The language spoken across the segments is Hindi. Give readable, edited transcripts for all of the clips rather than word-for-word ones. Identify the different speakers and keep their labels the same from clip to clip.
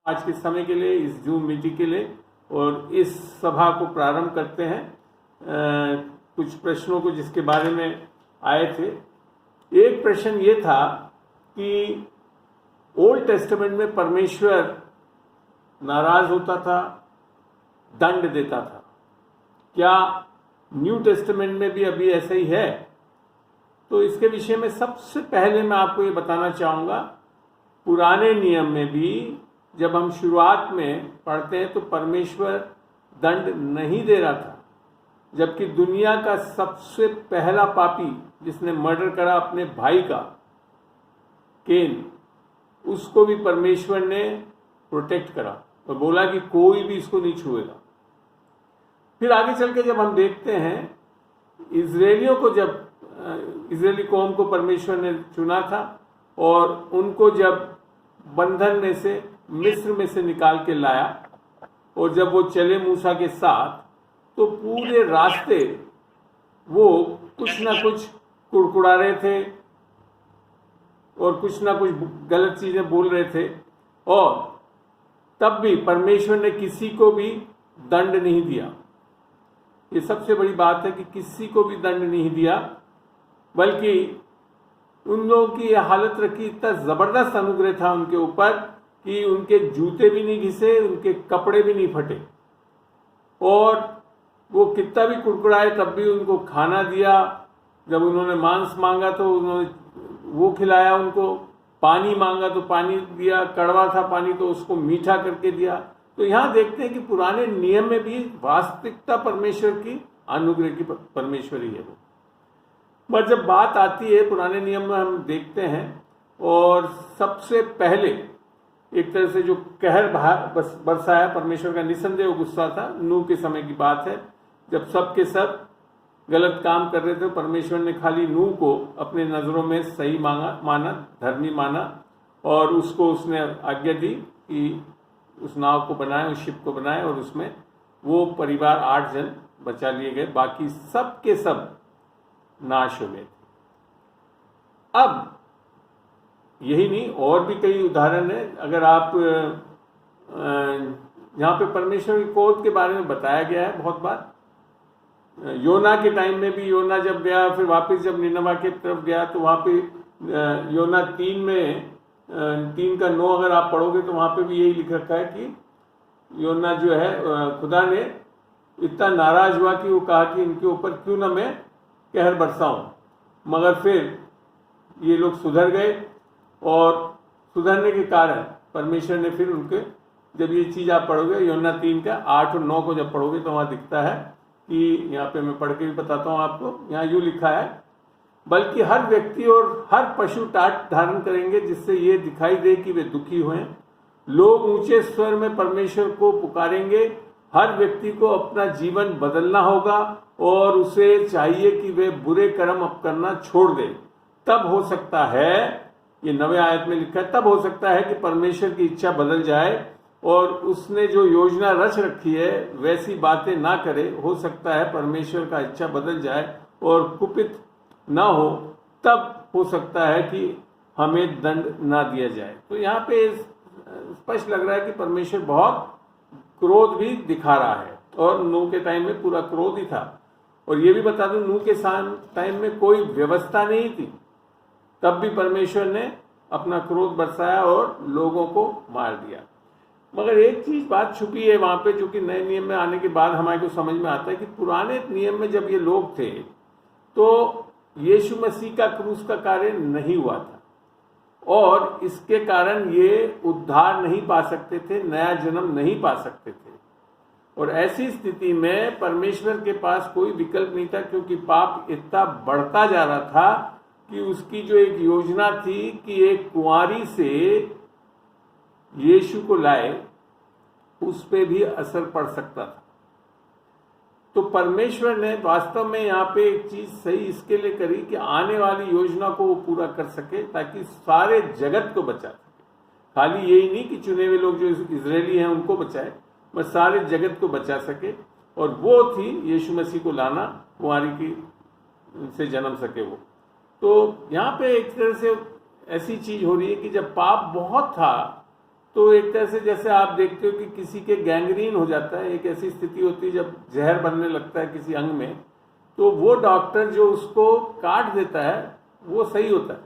Speaker 1: आज के समय के लिए, इस जूम मीटिंग के लिए और इस सभा को प्रारंभ करते हैं। कुछ प्रश्नों को जिसके बारे में आए थे। एक प्रश्न ये था कि ओल्ड टेस्टामेंट में परमेश्वर नाराज होता था, दंड देता था, क्या न्यू टेस्टामेंट में भी अभी ऐसा ही है? तो इसके विषय में सबसे पहले मैं आपको ये बताना चाहूँगा, पुराने नियम में भी जब हम शुरुआत में पढ़ते हैं तो परमेश्वर दंड नहीं दे रहा था, जबकि दुनिया का सबसे पहला पापी जिसने मर्डर करा अपने भाई का, केन, उसको भी परमेश्वर ने प्रोटेक्ट करा और बोला कि कोई भी इसको नहीं छुएगा। फिर आगे चल के जब हम देखते हैं, इजरायलियों को जब इजरायली कौम को परमेश्वर ने चुना था और उनको जब बंधन में से, मिस्र में से निकाल के लाया और जब वो चले मूसा के साथ, तो पूरे रास्ते वो कुछ ना कुछ कुड़कुड़ा रहे थे और कुछ ना कुछ गलत चीजें बोल रहे थे, और तब भी परमेश्वर ने किसी को भी दंड नहीं दिया। ये सबसे बड़ी बात है कि किसी को भी दंड नहीं दिया, बल्कि उन लोगों की यह हालत रखी, इतना जबरदस्त अनुग्रह था उनके ऊपर कि उनके जूते भी नहीं घिसे, उनके कपड़े भी नहीं फटे, और वो कितना भी कुड़कुड़ाए तब भी उनको खाना दिया। जब उन्होंने मांस मांगा तो उन्होंने वो खिलाया, उनको पानी मांगा तो पानी दिया, कड़वा था पानी तो उसको मीठा करके दिया। तो यहाँ देखते हैं कि पुराने नियम में भी वास्तविकता परमेश्वर की, अनुग्रह की परमेश्वर ही है वो। पर जब बात आती है पुराने नियम में, हम देखते हैं और सबसे पहले एक तरह से जो कहर बरसाया परमेश्वर का, निसंदेह गुस्सा था, नूह के समय की बात है, जब सब के सब गलत काम कर रहे थे। परमेश्वर ने खाली नूह को अपने नजरों में सही माना, धर्मी माना, और उसको उसने आज्ञा दी कि उस नाव को बनाए, उस शिप को बनाए, और उसमें वो परिवार 8 जन बचा लिए गए, बाकी सब के सब नाश हो गए। अब यही नहीं, और भी कई उदाहरण है। अगर आप यहाँ पे परमेश्वर की क्रोध के बारे में बताया गया है बहुत बार। योना के टाइम में भी, योना जब गया फिर वापस जब निनवा की तरफ गया, तो वहाँ पे योना 3 में 3 का 9 अगर आप पढ़ोगे तो वहाँ पे भी यही लिख रखा है कि योना जो है, खुदा ने इतना नाराज हुआ कि वो कहा कि इनके ऊपर क्यों ना मैं कहर बरसाऊं। मगर फिर ये लोग सुधर गए, और सुधरने के कारण परमेश्वर ने फिर उनके, जब ये चीज़ आप पढ़ोगे योना 3 का 8 और 9 को जब पढ़ोगे तो वहाँ दिखता है कि, यहाँ पे मैं पढ़ के भी बताता हूँ आपको, यहाँ यूँ लिखा है, बल्कि हर व्यक्ति और हर पशु टाट धारण करेंगे जिससे ये दिखाई दे कि वे दुखी हुए। लोग ऊंचे स्वर में परमेश्वर को पुकारेंगे। हर व्यक्ति को अपना जीवन बदलना होगा और उसे चाहिए कि वे बुरे कर्म अब करना छोड़ दे। तब हो सकता है, ये 9वें आयत में लिखा है, तब हो सकता है कि परमेश्वर की इच्छा बदल जाए और उसने जो योजना रच रखी है वैसी बातें ना करे। हो सकता है परमेश्वर का इच्छा बदल जाए और कुपित ना हो, तब हो सकता है कि हमें दंड ना दिया जाए। तो यहाँ पे स्पष्ट लग रहा है कि परमेश्वर बहुत क्रोध भी दिखा रहा है, और नूह के टाइम में पूरा क्रोध ही था। और ये भी बता दूं, नूह के टाइम में कोई व्यवस्था नहीं थी, तब भी परमेश्वर ने अपना क्रोध बरसाया और लोगों को मार दिया। मगर एक चीज बात छुपी है वहां पे, जो कि नए नियम में आने के बाद हमारे को समझ में आता है कि पुराने नियम में जब ये लोग थे तो यीशु मसीह का क्रूस का कार्य नहीं हुआ था, और इसके कारण ये उद्धार नहीं पा सकते थे, नया जन्म नहीं पा सकते थे। और ऐसी स्थिति में परमेश्वर के पास कोई विकल्प नहीं था, क्योंकि पाप इतना बढ़ता जा रहा था कि उसकी जो एक योजना थी कि एक कुंवारी से यीशु को लाए, उस पे भी असर पड़ सकता था। तो परमेश्वर ने वास्तव में यहाँ पे एक चीज सही इसके लिए करी कि आने वाली योजना को वो पूरा कर सके, ताकि सारे जगत को बचा सके। खाली यही नहीं कि चुने हुए लोग जो इजरायली हैं उनको बचाए, पर सारे जगत को बचा सके। और वो थी यीशु मसीह को लाना, कुंवारी की से जन्म सके वो। तो यहाँ पे एक तरह से ऐसी चीज हो रही है कि जब पाप बहुत था तो एक तरह से जैसे आप देखते हो कि किसी के गैंग्रीन हो जाता है, एक ऐसी स्थिति होती है जब जहर बनने लगता है किसी अंग में, तो वो डॉक्टर जो उसको काट देता है वो सही होता है,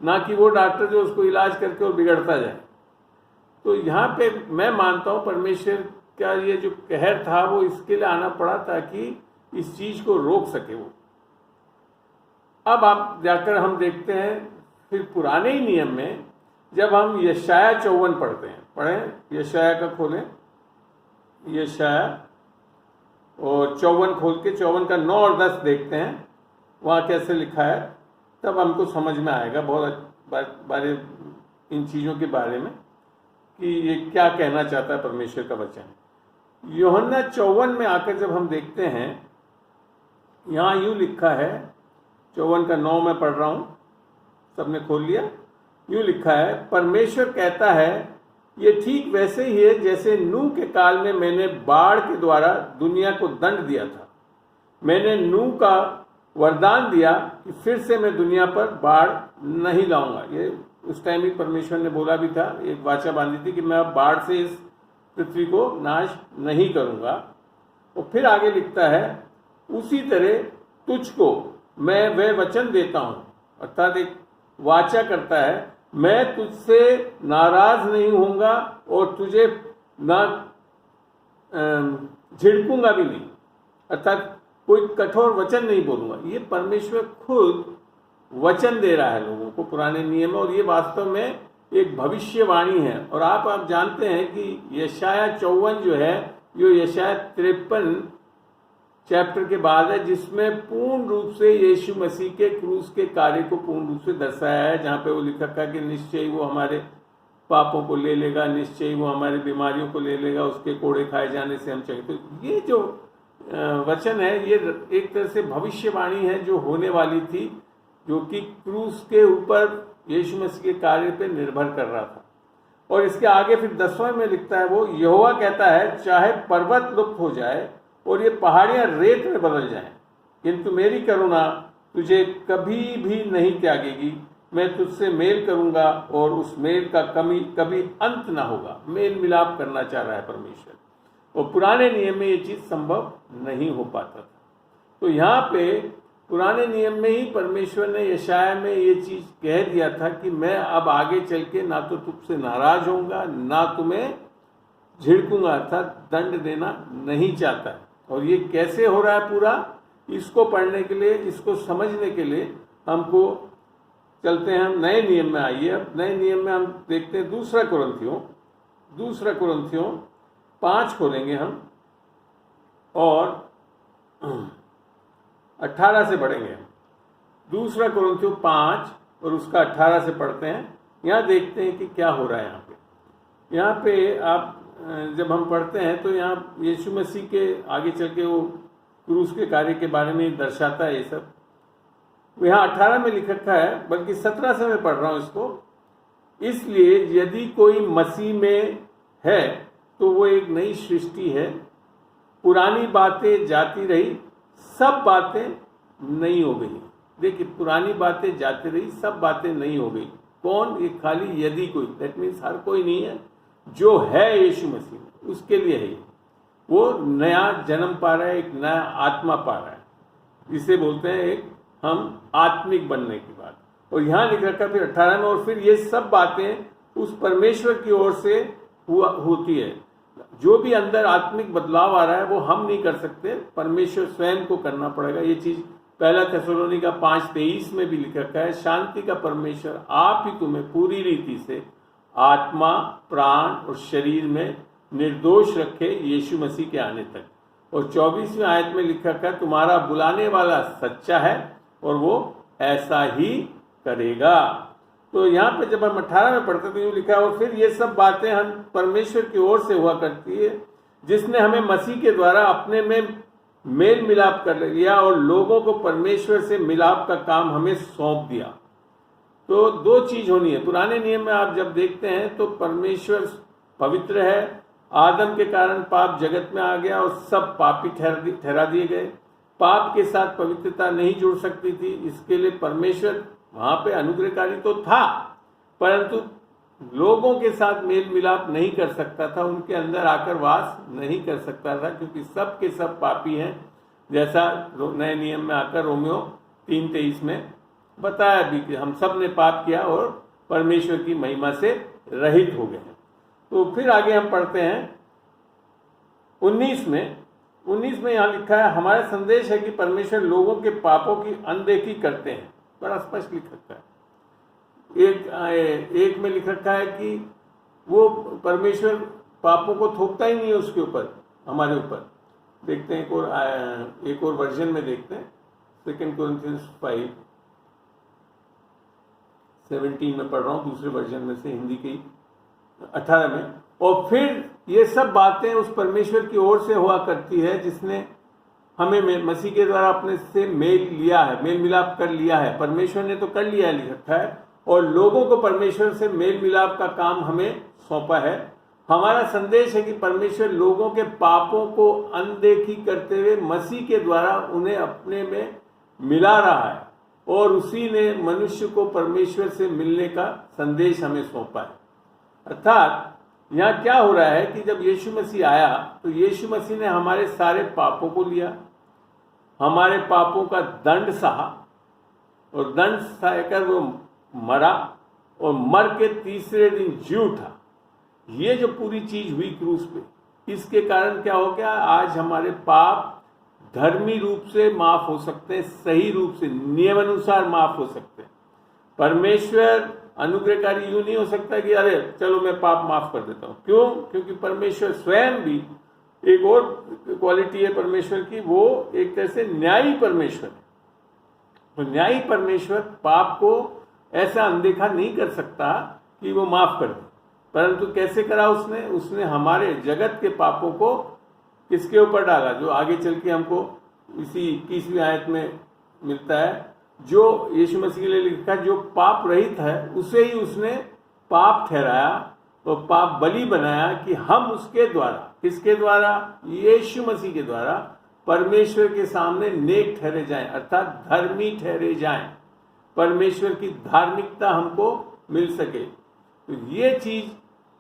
Speaker 1: ना कि वो डॉक्टर जो उसको इलाज करके और बिगड़ता जाए। तो यहाँ पे मैं मानता हूँ परमेश्वर का ये जो कहर था वो इसके लिए आना पड़ा ताकि इस चीज को रोक सके वो। अब आप जाकर हम देखते हैं फिर पुराने ही नियम में, जब हम यशाया 54 पढ़ते हैं, पढ़ें यशाया का खोलें, यशाया और 54 खोल के 54 का 9 और 10 देखते हैं वहाँ कैसे लिखा है, तब हमको समझ में आएगा बहुत बारे इन चीज़ों के बारे में कि ये क्या कहना चाहता है परमेश्वर का वचन। यूहन्ना 54 में आकर जब हम देखते हैं, यहाँ यूँ लिखा है, 54 का 9 में पढ़ रहा हूँ, सबने खोल लिया। यूँ लिखा है, परमेश्वर कहता है ये ठीक वैसे ही है जैसे नूह के काल में मैंने बाढ़ के द्वारा दुनिया को दंड दिया था। मैंने नूह का वरदान दिया कि फिर से मैं दुनिया पर बाढ़ नहीं लाऊंगा। ये उस टाइम ही परमेश्वर ने बोला भी था, एक वाचा बांधी थी कि मैं अब बाढ़ से इस पृथ्वी को नाश नहीं करूंगा। और फिर आगे लिखता है, उसी तरह तुझको मैं वह वचन देता हूं, अर्थात एक वाचा करता है, मैं तुझसे नाराज नहीं होऊंगा और तुझे ना झिड़कूंगा भी नहीं, अर्थात कोई कठोर वचन नहीं बोलूंगा। ये परमेश्वर खुद वचन दे रहा है लोगों को पुराने नियम में, और ये वास्तव में एक भविष्यवाणी है। और आप जानते हैं कि यशाया 54 जो है, यो यशाया 53 चैप्टर के बाद है, जिसमें पूर्ण रूप से यीशु मसीह के क्रूस के कार्य को पूर्ण रूप से दर्शाया है, जहाँ पे वो लिखा था कि निश्चय वो हमारे पापों को ले लेगा, निश्चय वो हमारी बीमारियों को ले लेगा, उसके कोड़े खाए जाने से हम चंगे। तो ये जो वचन है ये एक तरह से भविष्यवाणी है जो होने वाली थी, जो कि क्रूस के ऊपर यीशु मसीह के कार्य पे निर्भर कर रहा था। और इसके आगे फिर 10वें में लिखता है, वो यहोवा कहता है, चाहे पर्वत लुप्त हो जाए और ये पहाड़ियां रेत में बदल जाएं, किंतु मेरी करुणा तुझे कभी भी नहीं त्यागेगी। मैं तुझसे मेल करूंगा और उस मेल का कभी अंत ना होगा। मेल मिलाप करना चाह रहा है परमेश्वर, और पुराने नियम में ये चीज संभव नहीं हो पाता था। तो यहाँ पे पुराने नियम में ही परमेश्वर ने यशाया में ये चीज कह दिया था कि मैं अब आगे चल के ना तो तुझसे नाराज होऊंगा, ना तुम्हें झिड़कूंगा, अर्थात दंड देना नहीं चाहता है। और ये कैसे हो रहा है पूरा, इसको पढ़ने के लिए, इसको समझने के लिए हमको चलते हैं हम नए नियम में। आइए अब नए नियम में हम देखते हैं दूसरा कुरिन्थियों 5 खोलेंगे हम और 18 से पढ़ेंगे। दूसरा कुरिन्थियों 5 और उसका 18 से पढ़ते हैं। यहाँ देखते हैं कि क्या हो रहा है यहाँ पे आप जब हम पढ़ते हैं तो यहाँ यीशु मसीह के आगे चल के वो क्रूस के कार्य के बारे में दर्शाता है ये सब। यहाँ 18 में लिख रखा है, बल्कि 17 से मैं पढ़ रहा हूँ इसको। इसलिए यदि कोई मसीह में है तो वो एक नई सृष्टि है, पुरानी बातें जाती रही, सब बातें नई हो गई। देखिए, पुरानी बातें जाती रही, सब बातें नई हो गई। कौन? ये खाली यदि कोई, दैट मीन्स हर कोई नहीं है, जो है यीशु मसीह उसके लिए है। वो नया जन्म पा रहा है, एक नया आत्मा पा रहा है, इसे बोलते हैं एक हम आत्मिक बनने की बात। और यहाँ लिख रखा फिर 18 में, और फिर ये सब बातें उस परमेश्वर की ओर से होती है। जो भी अंदर आत्मिक बदलाव आ रहा है वो हम नहीं कर सकते, परमेश्वर स्वयं को करना पड़ेगा। ये चीज 1 थिस्सलुनीका 5:23 में भी लिख रखा है, शांति का परमेश्वर आप ही तुम्हें पूरी रीति से आत्मा, प्राण और शरीर में निर्दोष रखे यीशु मसीह के आने तक। और 24वीं आयत में लिखा है, तुम्हारा बुलाने वाला सच्चा है और वो ऐसा ही करेगा। तो यहाँ पे जब हम 18 में पढ़ते तो यूँ लिखा है, और फिर ये सब बातें हम परमेश्वर की ओर से हुआ करती है, जिसने हमें मसीह के द्वारा अपने में मेल मिलाप कर लिया और लोगों को परमेश्वर से मिलाप का काम हमें सौंप दिया। तो दो चीज होनी है। पुराने नियम में आप जब देखते हैं तो परमेश्वर पवित्र है, आदम के कारण पाप जगत में आ गया और सब पापी ठहरा दिए गए। पाप के साथ पवित्रता नहीं जुड़ सकती थी, इसके लिए परमेश्वर वहां पे अनुग्रहकारी तो था, परंतु लोगों के साथ मेल मिलाप नहीं कर सकता था, उनके अंदर आकर वास नहीं कर सकता था, क्योंकि सब के सब पापी हैं, जैसा नए नियम में आकर रोमियो 3:23 में बताया भी कि हम सब ने पाप किया और परमेश्वर की महिमा से रहित हो गए हैं। तो फिर आगे हम पढ़ते हैं 19 में यहाँ लिखा है, हमारा संदेश है कि परमेश्वर लोगों के पापों की अनदेखी करते हैं। बड़ा स्पष्ट लिख रखा है। एक में लिख रखा है कि वो परमेश्वर पापों को थोपता ही नहीं है उसके ऊपर, हमारे ऊपर। देखते हैं एक और वर्जन में देखते हैं, 2 Corinthians 5:17 में पढ़ रहा हूँ, दूसरे वर्जन में से, हिंदी की 18 में। और फिर ये सब बातें उस परमेश्वर की ओर से हुआ करती है जिसने हमें मसीह के द्वारा अपने से मेल मिलाप कर लिया है। परमेश्वर ने तो कर लिया है, लिख रखा है, और लोगों को परमेश्वर से मेल मिलाप का काम हमें सौंपा है। हमारा संदेश है कि परमेश्वर लोगों के पापों को अनदेखी करते हुए मसीह के द्वारा उन्हें अपने में मिला रहा है, और उसी ने मनुष्य को परमेश्वर से मिलने का संदेश हमें सौंपा है। अर्थात यहाँ क्या हो रहा है कि जब यीशु मसीह आया तो यीशु मसीह ने हमारे सारे पापों को लिया, हमारे पापों का दंड सहा, और दंड सहकर वो मरा, और मर के तीसरे दिन जी उठा। ये जो पूरी चीज हुई क्रूस पे, इसके कारण क्या हो गया, आज हमारे पाप धर्मी रूप से माफ हो सकते हैं, सही रूप से नियमानुसार माफ हो सकते हैं। परमेश्वर अनुग्रहकारी यूं नहीं हो सकता कि अरे चलो मैं पाप माफ कर देता हूं। क्यों? क्योंकि परमेश्वर स्वयं भी, एक और क्वालिटी है परमेश्वर की, वो एक तरह से न्यायी परमेश्वर है। तो न्यायी परमेश्वर पाप को ऐसा अनदेखा नहीं कर सकता कि वो माफ कर दे, परंतु कैसे करा उसने हमारे जगत के पापों को किसके ऊपर डाला, जो आगे चल के हमको इसी 21वीं आयत में मिलता है, जो यीशु मसीह के लिए लिखा, जो पाप रहित है उसे ही उसने पाप ठहराया और पाप बलि बनाया, कि हम उसके द्वारा, किसके द्वारा, यीशु मसीह के द्वारा परमेश्वर के सामने नेक ठहरे जाएं, अर्थात धर्मी ठहरे जाएं, परमेश्वर की धार्मिकता हमको मिल सके। तो ये चीज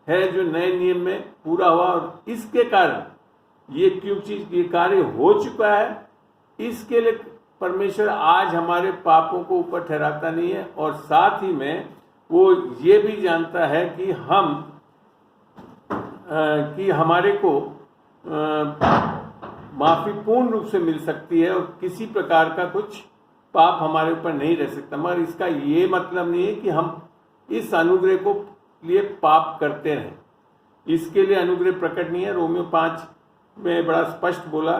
Speaker 1: है जो नए नियम में पूरा हुआ, और इसके कारण ये कार्य हो चुका है। इसके लिए परमेश्वर आज हमारे पापों को ऊपर ठहराता नहीं है, और साथ ही में वो ये भी जानता है कि हमारे को माफी पूर्ण रूप से मिल सकती है, और किसी प्रकार का कुछ पाप हमारे ऊपर नहीं रह सकता। मगर इसका ये मतलब नहीं है कि हम इस अनुग्रह को लिए पाप करते रहें। इसके लिए अनुग्रह प्रकट नहीं है। रोमियो 5 में बड़ा स्पष्ट बोला,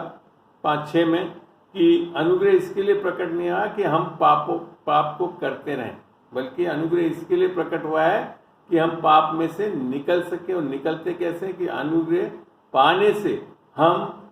Speaker 1: 5:6 में, कि अनुग्रह इसके लिए प्रकट नहीं हुआ कि हम पाप को करते रहें, बल्कि अनुग्रह इसके लिए प्रकट हुआ है कि हम पाप में से निकल सके। और निकलते कैसे? कि अनुग्रह पाने से हम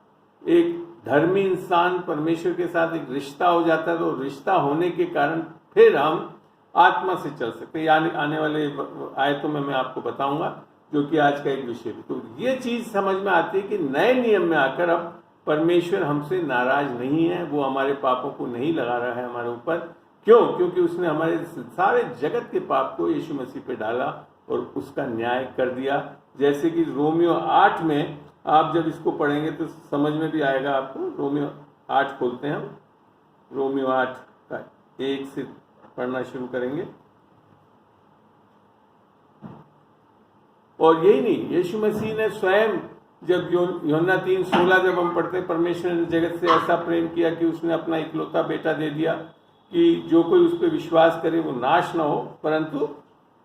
Speaker 1: एक धर्मी इंसान, परमेश्वर के साथ एक रिश्ता हो जाता है, तो रिश्ता होने के कारण फिर हम आत्मा से चल सकते हैं। यानी आने वाले आयतों में मैं आपको बताऊंगा, जो कि आज का एक विषय है। तो ये चीज समझ में आती है कि नए नियम में आकर अब परमेश्वर हमसे नाराज नहीं है, वो हमारे पापों को नहीं लगा रहा है हमारे ऊपर। क्यों? क्योंकि उसने हमारे सारे जगत के पाप को यीशु मसीह पे डाला और उसका न्याय कर दिया। जैसे कि रोमियो 8 में आप जब इसको पढ़ेंगे तो समझ में भी आएगा आपको। रोमियो 8 खोलते हैं हम, रोमियो 8 का 1 से पढ़ना शुरू करेंगे। और यही नहीं, यीशु मसीह ने स्वयं, जब यूहन्ना 3:16 जब हम पढ़ते हैं, परमेश्वर ने जगत से ऐसा प्रेम किया कि उसने अपना इकलौता बेटा दे दिया, कि जो कोई उस पर विश्वास करे वो नाश न हो परंतु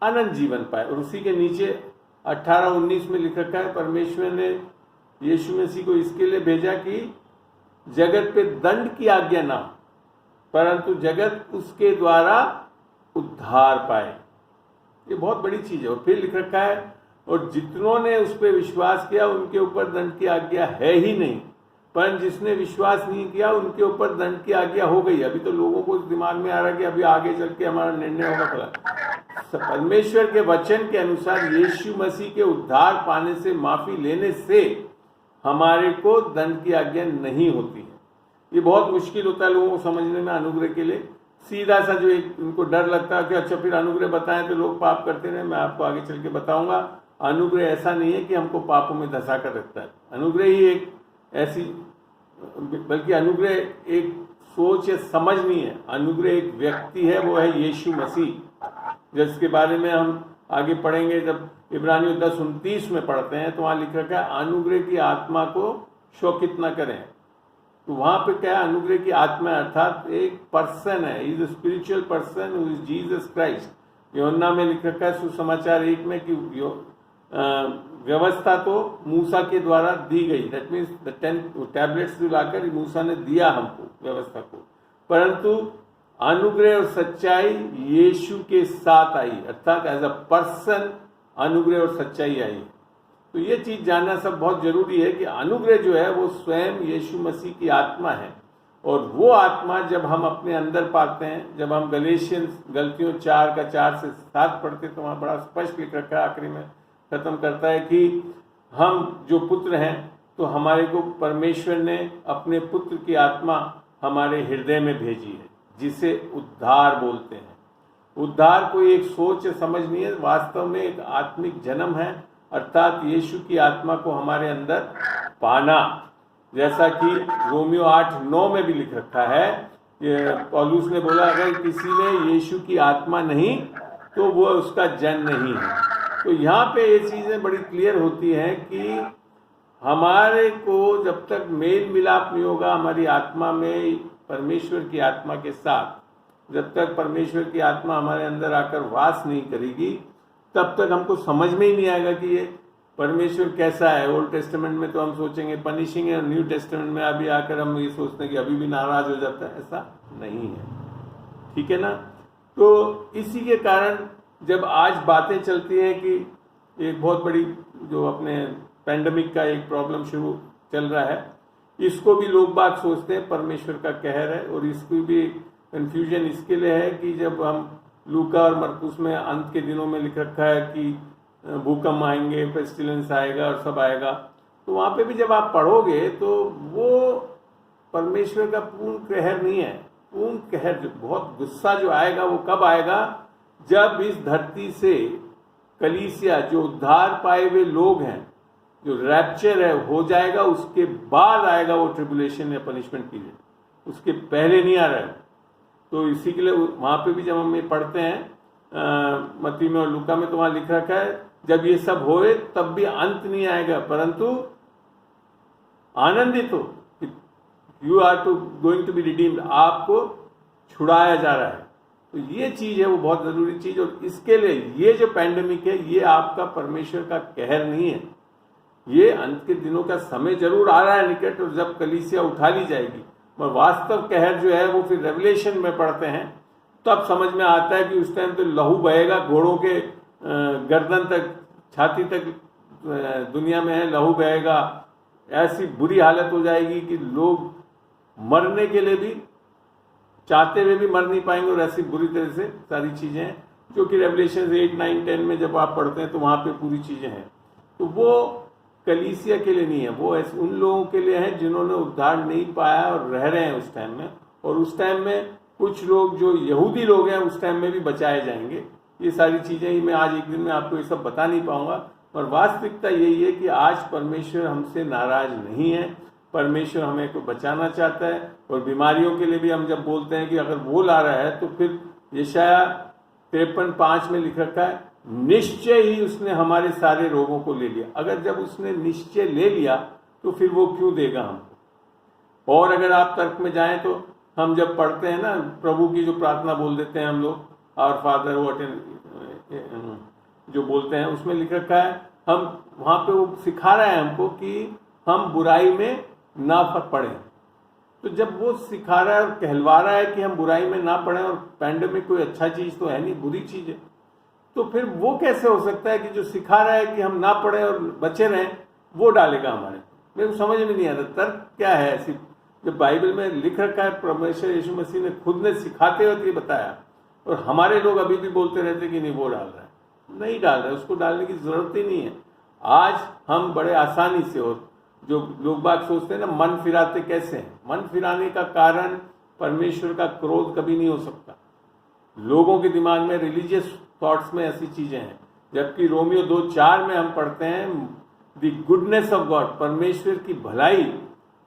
Speaker 1: अनंत जीवन पाए। और उसी के नीचे 18-19 में लिख रखा है, परमेश्वर ने यीशु मसीह को इसके लिए भेजा कि जगत पे दंड की आज्ञा ना हो, परंतु जगत उसके द्वारा उद्धार पाए। ये बहुत बड़ी चीज है। और फिर लिख रखा है, और जितनों ने उस पर विश्वास किया उनके ऊपर दंड की आज्ञा है ही नहीं, पर जिसने विश्वास नहीं किया उनके ऊपर दंड की आज्ञा हो गई। अभी तो लोगों को दिमाग में आ रहा है कि अभी आगे चल के हमारा निर्णय होगा फला। परमेश्वर के वचन के अनुसार यीशु मसीह के उद्धार पाने से, माफी लेने से हमारे को दंड की आज्ञा नहीं होती है। ये बहुत मुश्किल होता है लोगों को समझने में अनुग्रह के लिए। सीधा सा जो एक उनको डर लगता है कि अच्छा फिर अनुग्रह बताएं तो लोग पाप करते रहे। मैं आपको आगे चल के बताऊंगा अनुग्रह ऐसा नहीं है कि हमको पापों में धंसा कर रखता है। अनुग्रह ही एक ऐसी, बल्कि अनुग्रह एक सोच या समझ नहीं है, अनुग्रह एक व्यक्ति है, वो है यीशु मसीह, जिसके बारे में हम आगे पढ़ेंगे। जब इब्रानियों 10:29 में पढ़ते हैं तो वहाँ लिख रखा है अनुग्रह की आत्मा को शोकित न करें। तो वहाँ पे क्या है, अनुग्रह की आत्मा अर्थात एक पर्सन है, is a spiritual person who is Jesus Christ. यूहन्ना में लिख रखा है सुसमाचार 1 में कि व्यवस्था तो मूसा के द्वारा दी गई, दैट मीन्स द 10 टैबलेट्स जो लाकर मूसा ने दिया हमको व्यवस्था को, परंतु अनुग्रह और सच्चाई यीशु के साथ आई, अर्थात एज अ पर्सन अनुग्रह और सच्चाई आई। तो ये चीज जानना सब बहुत जरूरी है कि अनुग्रह जो है वो स्वयं यीशु मसीह की आत्मा है, और वो आत्मा जब हम अपने अंदर पाते हैं, जब हम गलेशियंस गलतियों 4 से 7 पढ़ते तो वहाँ बड़ा स्पष्ट लिख रखा है, आखिरी में खत्म करता है कि हम जो पुत्र हैं तो हमारे को परमेश्वर ने अपने पुत्र की आत्मा हमारे हृदय में भेजी है, जिसे उद्धार बोलते हैं। उद्धार कोई एक सोच या समझ नहीं है, वास्तव में एक आत्मिक जन्म है, अर्थात यीशु की आत्मा को हमारे अंदर पाना, जैसा कि रोमियो 8:9 में भी लिख रखा है। पौलुस ने बोला अगर किसी में यीशु की आत्मा नहीं तो वो उसका जन नहीं है। तो यहाँ पे ये चीज़ें बड़ी क्लियर होती हैं कि हमारे को जब तक मेल मिलाप नहीं होगा हमारी आत्मा में परमेश्वर की आत्मा के साथ, जब तक परमेश्वर की आत्मा हमारे अंदर आकर वास नहीं करेगी, तब तक हमको समझ में ही नहीं आएगा कि ये परमेश्वर कैसा है। ओल्ड टेस्टामेंट में तो हम सोचेंगे पनिशिंग है, न्यू टेस्टामेंट में अभी आकर हम ये सोचते हैं कि अभी भी नाराज हो जाता है, ऐसा नहीं है, ठीक है ना। तो इसी के कारण जब आज बातें चलती हैं कि एक बहुत बड़ी जो अपने पैंडमिक का एक प्रॉब्लम शुरू चल रहा है, इसको भी लोग बात सोचते हैं परमेश्वर का कहर है, और इसकी भी कन्फ्यूजन इसके लिए है कि जब हम लूका और मरकुस में अंत के दिनों में लिख रखा है कि भूकंप आएंगे, पेस्टिलेंस आएगा और सब आएगा, तो वहाँ पे भी जब आप पढ़ोगे तो वो परमेश्वर का पूर्ण कहर नहीं है। पूर्ण कहर जो बहुत गुस्सा जो आएगा वो कब आएगा, जब इस धरती से कलीसिया जो उद्धार पाए हुए लोग हैं, जो रैप्चर है हो जाएगा, उसके बाद आएगा वो ट्रिबुलेशन या पनिशमेंट पीरियड, उसके पहले नहीं आ रहा है। तो इसी के लिए वहाँ पे भी जब हम ये पढ़ते हैं मत्ती में और लूका में, तो वहाँ लिख रखा है जब ये सब होए तब भी अंत नहीं आएगा, परंतु आनंदित हो, you are to going to be redeemed, आपको छुड़ाया जा रहा है। तो ये चीज है वो बहुत जरूरी चीज, और इसके लिए ये जो पैंडेमिक है ये आपका परमेश्वर का कहर नहीं है, ये अंत के दिनों का समय जरूर आ रहा है निकट, और जब कलीसिया उठा ली जाएगी, मगर वास्तव कहर जो है वो फिर रेवलेशन में पढ़ते हैं तब समझ में आता है कि उस टाइम तो लहू बहेगा, घोड़ों के गर्दन तक, छाती तक दुनिया में है, लहू बहेगा, ऐसी बुरी हालत हो जाएगी कि लोग मरने के लिए भी चाहते हुए भी मर नहीं पाएंगे, और ऐसी बुरी तरह से सारी चीज़ें हैं जो कि रेवलेशन 8, 9, 10 में जब आप पढ़ते हैं तो वहाँ पे पूरी चीज़ें हैं। तो वो कलीसिया के लिए नहीं है, वो ऐसे उन लोगों के लिए है जिन्होंने उद्धार नहीं पाया और रह रहे हैं उस टाइम में, और उस टाइम में कुछ लोग जो यहूदी लोग हैं उस टाइम में भी बचाए जाएंगे। ये सारी चीज़ें ही मैं आज एक दिन में आपको ये सब बता नहीं पाऊंगा, पर वास्तविकता यही है कि आज परमेश्वर हमसे नाराज नहीं है, परमेश्वर हमें को बचाना चाहता है। और बीमारियों के लिए भी हम जब बोलते हैं कि अगर वो ला रहा है, तो फिर यशाया 53:5 में लिख रखा है निश्चय ही उसने हमारे सारे रोगों को ले लिया। अगर जब उसने निश्चय ले लिया तो फिर वो क्यों देगा हमको। और अगर आप तर्क में जाएं तो हम जब पढ़ते हैं ना प्रभु की जो प्रार्थना बोल देते हैं हम लोग, आवर फादर व्हाट जो बोलते हैं, उसमें लिख रखा है, हम वहाँ पे वो सिखा रहा है हमको कि हम बुराई में ना पड़ें। तो जब वो सिखा रहा है और कहलवा रहा है कि हम बुराई में ना पड़ें, और पैंडेमिक कोई अच्छा चीज़ तो है नहीं, बुरी चीज़ है, तो फिर वो कैसे हो सकता है कि जो सिखा रहा है कि हम ना पढ़ें और बचे रहें वो डालेगा हमारे। मेरे को समझ में नहीं आता तर्क क्या है ऐसी, जब बाइबल में लिख रखा है परमेश्वर यीशु मसीह ने खुद ने सिखाते हुए बताया, और हमारे लोग अभी भी बोलते रहते कि नहीं वो डाल रहा है, नहीं डाल रहा है, उसको डालने की जरूरत ही नहीं है। आज हम बड़े आसानी से, और जो लोग बात सोचते हैं ना मन फिराते कैसे हैं, मन फिराने का कारण परमेश्वर का क्रोध कभी नहीं हो सकता। लोगों के दिमाग में, रिलीजियस थॉट्स में ऐसी चीजें हैं, जबकि रोमियो 2:4 में हम पढ़ते हैं द गुडनेस ऑफ गॉड, परमेश्वर की भलाई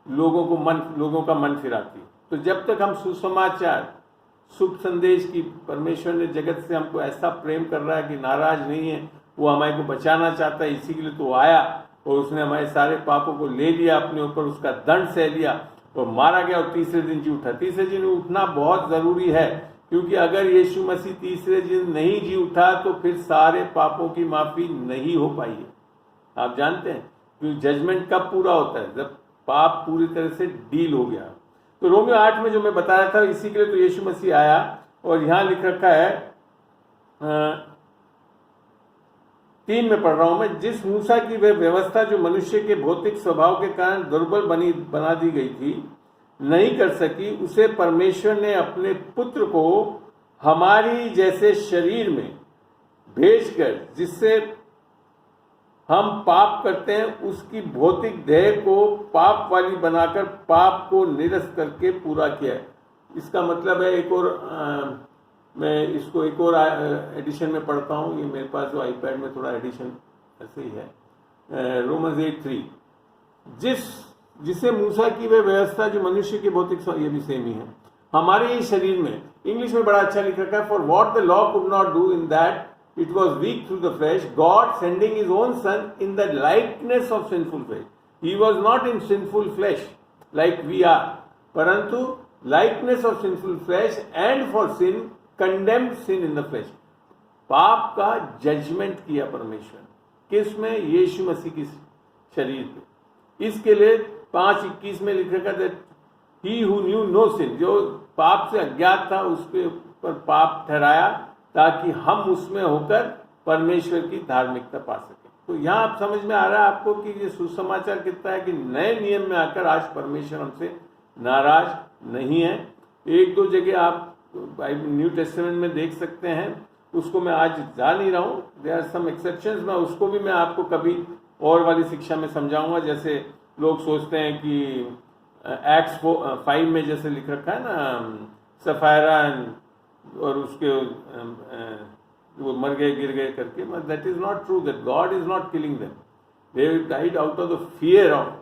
Speaker 1: लोगों का मन फिराती है। तो जब तक हम सुसमाचार, शुभ संदेश की, परमेश्वर ने जगत से हमको ऐसा प्रेम कर रहा है कि नाराज नहीं है, वो हमारे को बचाना चाहता है, इसी के लिए तो आया और उसने हमारे सारे पापों को ले लिया अपने ऊपर, उसका दंड सह लिया और मारा गया और तीसरे दिन जी उठा। तीसरे दिन उठना बहुत जरूरी है, क्योंकि अगर यीशु मसीह तीसरे दिन नहीं जी उठा तो फिर सारे पापों की माफी नहीं हो पाई है। आप जानते हैं कि जजमेंट कब पूरा होता है? जब पाप पूरी तरह से डील हो गया। तो रोमियो 8 में जो मैं बताया था, इसी के लिए तो यीशु मसीह आया। और यहां लिख रखा है 3 में पढ़ रहा हूं मैं, जिस मूसा की वह व्यवस्था जो मनुष्य के भौतिक स्वभाव के कारण दुर्बल बना दी गई थी, नहीं कर सकी, उसे परमेश्वर ने अपने पुत्र को हमारी जैसे शरीर में भेजकर, जिससे हम पाप करते हैं, उसकी भौतिक देह को पाप वाली बनाकर पाप को निरस्त करके पूरा किया है। इसका मतलब है, एक और मैं इसको एक और एडिशन में पढ़ता हूँ, ये मेरे पास जो आईपैड में थोड़ा एडिशन ऐसे ही है, रोमन्स 8:3, जिसे मूसा की वह व्यवस्था जो मनुष्य के भौतिक, ये भी सेम ही है, हमारे ही शरीर में, इंग्लिश में बड़ा अच्छा लिख रखा है, for what the law could not do in that it was weak through the flesh, God sending his own son in the likeness of sinful flesh. He was not in sinful flesh like we are, parantu likeness of sinful flesh, and for sin condemned sin in the flesh. पाप का जजमेंट किया परमेश्वर किस में? यीशु मसीह की शरीर पे। इसके लिए 5:21 में लिख रखा था, he who knew no sin, जो पाप से अज्ञात था उसके ऊपर पाप ठहराया, ताकि हम उसमें होकर परमेश्वर की धार्मिकता पा सके। तो यहाँ आप समझ में आ रहा है आपको कि ये सुसमाचार कितना है कि नए नियम में आकर आज परमेश्वर हमसे नाराज नहीं है। 1-2 जगह आप न्यू टेस्टामेंट में देख सकते हैं, उसको मैं आज जा नहीं रहा हूँ, देयर आर सम एक्सेप्शंस, मैं उसको भी मैं आपको कभी और वाली शिक्षा में समझाऊंगा। जैसे लोग सोचते हैं कि एक्ट्स 5 में जैसे लिख रखा है ना, सफायरा और उसके वो मर गए, गिर गए करके, that is not true, that God is not killing them, they died out of the fear of,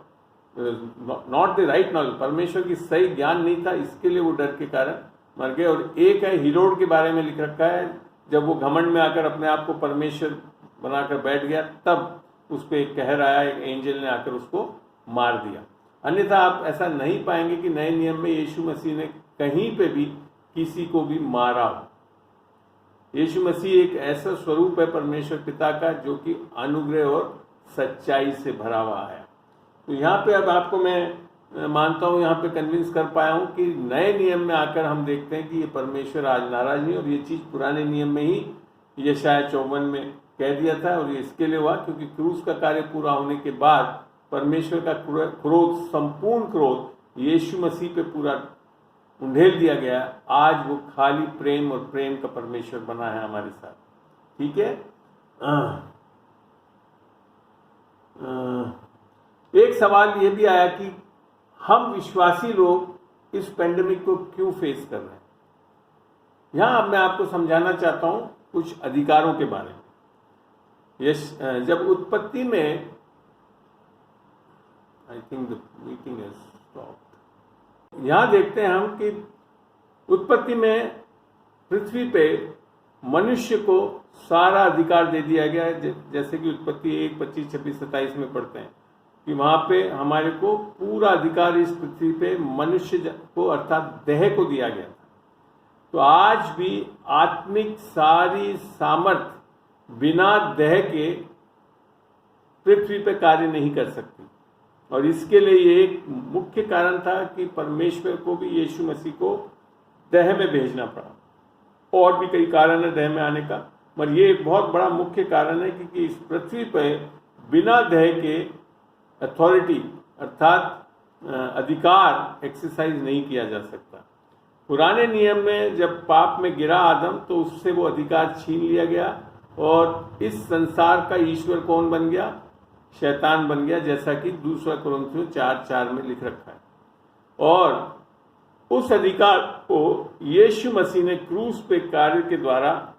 Speaker 1: not the right knowledge. परमेश्वर की सही ज्ञान नहीं था, इसके लिए वो डर के कारण मर गए। और एक है हेरोड के बारे में लिख रखा है, जब वो घमंड में आकर अपने आप को परमेश्वर बनाकर बैठ गया, तब उस पर एक कहर आया, एक एंजल ने आकर उसको मार दिया। अन्यथा आप ऐसा नहीं पाएंगे कि नए नियम में यीशु मसीह ने कहीं पे भी किसी को भी मारा हो। यीशु मसीह एक ऐसा स्वरूप है परमेश्वर पिता का जो कि अनुग्रह और सच्चाई से भरा हुआ है। तो यहाँ पे अब आपको मैं मानता हूँ, यहाँ पे कन्विंस कर पाया हूँ कि नए नियम में आकर हम देखते हैं कि ये परमेश्वर आज नाराज नहीं, और ये चीज़ पुराने नियम में ही यशायाह 54 में कह दिया था। और ये इसके लिए हुआ क्योंकि क्रूस का कार्य पूरा होने के बाद परमेश्वर का क्रोध, संपूर्ण क्रोध यीशु मसीह पे पूरा उंडेल दिया गया। आज वो खाली प्रेम और प्रेम का परमेश्वर बना है हमारे साथ। ठीक है। एक सवाल ये भी आया कि हम विश्वासी लोग इस पेंडेमिक को क्यों फेस कर रहे हैं। यहां अब मैं आपको समझाना चाहता हूं कुछ अधिकारों के बारे में। जब उत्पत्ति में, I think the meeting is stopped, यहां देखते हैं हम कि उत्पत्ति में पृथ्वी पे मनुष्य को सारा अधिकार दे दिया गया है। जैसे कि उत्पत्ति 1, 25, 26, 27 में पढ़ते हैं कि वहां पे हमारे को पूरा अधिकार इस पृथ्वी पे मनुष्य को अर्थात देह को दिया गया था। तो आज भी आत्मिक सारी सामर्थ बिना देह के पृथ्वी पे कार्य नहीं कर सकती। और इसके लिए ये एक मुख्य कारण था कि परमेश्वर को भी यीशु मसीह को देह में भेजना पड़ा। और भी कई कारण है देह में आने का, पर ये एक बहुत बड़ा मुख्य कारण है क्योंकि इस पृथ्वी पर बिना देह के अथॉरिटी अर्थात अधिकार एक्सरसाइज नहीं किया जा सकता। पुराने नियम में जब पाप में गिरा आदम, तो उससे वो अधिकार छीन लिया गया और इस संसार का ईश्वर कौन बन गया? शैतान बन गया, जैसा कि 2 कुरिन्थियों 4:4 में लिख रखा है। और उस अधिकार को यीशु मसीह ने क्रूस पे कार्य के द्वारा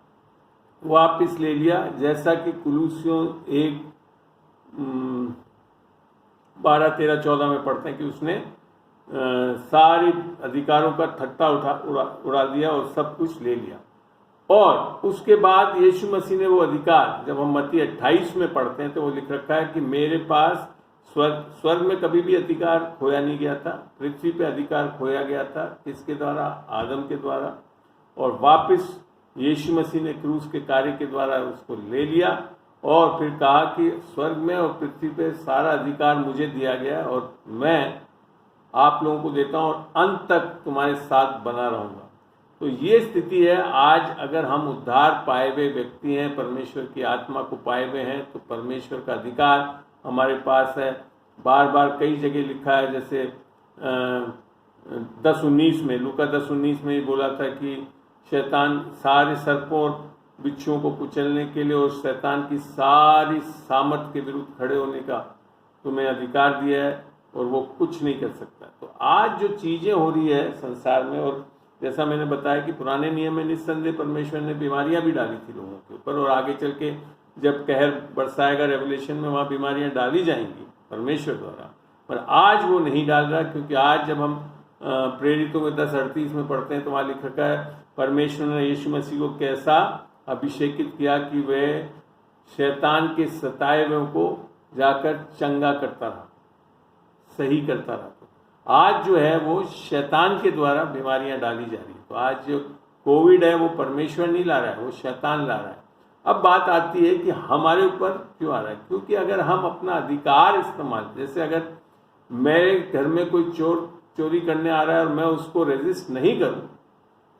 Speaker 1: वापस ले लिया, जैसा कि कुलूसियों 1:12-13-14 में पढ़ते हैं कि उसने सारे अधिकारों का ठट्टा उड़ा दिया और सब कुछ ले लिया। और उसके बाद यीशु मसीह ने वो अधिकार, जब हम मत्ती 28 में पढ़ते हैं तो वो लिख रखा है कि मेरे पास स्वर्ग में कभी भी अधिकार खोया नहीं गया था, पृथ्वी पे अधिकार खोया गया था। किसके द्वारा? आदम के द्वारा। और वापस यीशु मसीह ने क्रूस के कार्य के द्वारा उसको ले लिया और फिर कहा कि स्वर्ग में और पृथ्वी पे सारा अधिकार मुझे दिया गया और मैं आप लोगों को देता हूँ और अंत तक तुम्हारे साथ बना रहूँगा। तो ये स्थिति है आज। अगर हम उद्धार पाए हुए व्यक्ति हैं, परमेश्वर की आत्मा को पाए हुए हैं, तो परमेश्वर का अधिकार हमारे पास है। बार बार कई जगह लिखा है, जैसे 10:19 में, लूका 10:19 में ही बोला था कि शैतान सारे सर्पों और बिच्छुओं को कुचलने के लिए और शैतान की सारी सामर्थ के विरुद्ध खड़े होने का तुम्हें अधिकार दिया है और वो कुछ नहीं कर सकता। तो आज जो चीज़ें हो रही है संसार में, और जैसा मैंने बताया कि पुराने नियम में निस्संदेह परमेश्वर ने बीमारियां भी डाली थी लोगों के ऊपर, और आगे चल के जब कहर बरसाएगा रेवलेशन में, वहाँ बीमारियां डाली जाएंगी परमेश्वर द्वारा। पर आज वो नहीं डाल रहा, क्योंकि आज जब हम प्रेरितों में 10:38 में पढ़ते हैं तो वहाँ लिख रखा है परमेश्वर ने यीशु मसीह को कैसा अभिषेकित किया कि वह शैतान के सताए हुए को जाकर चंगा करता रहा, सही करता रहा। तो आज जो है वो शैतान के द्वारा बीमारियां डाली जा रही है। तो आज जो कोविड है वो परमेश्वर नहीं ला रहा है, वो शैतान ला रहा है। अब बात आती है कि हमारे ऊपर क्यों आ रहा है? क्योंकि अगर हम अपना अधिकार इस्तेमाल, जैसे अगर मेरे घर में कोई चोरी करने आ रहा है और मैं उसको रेजिस्ट नहीं करूं,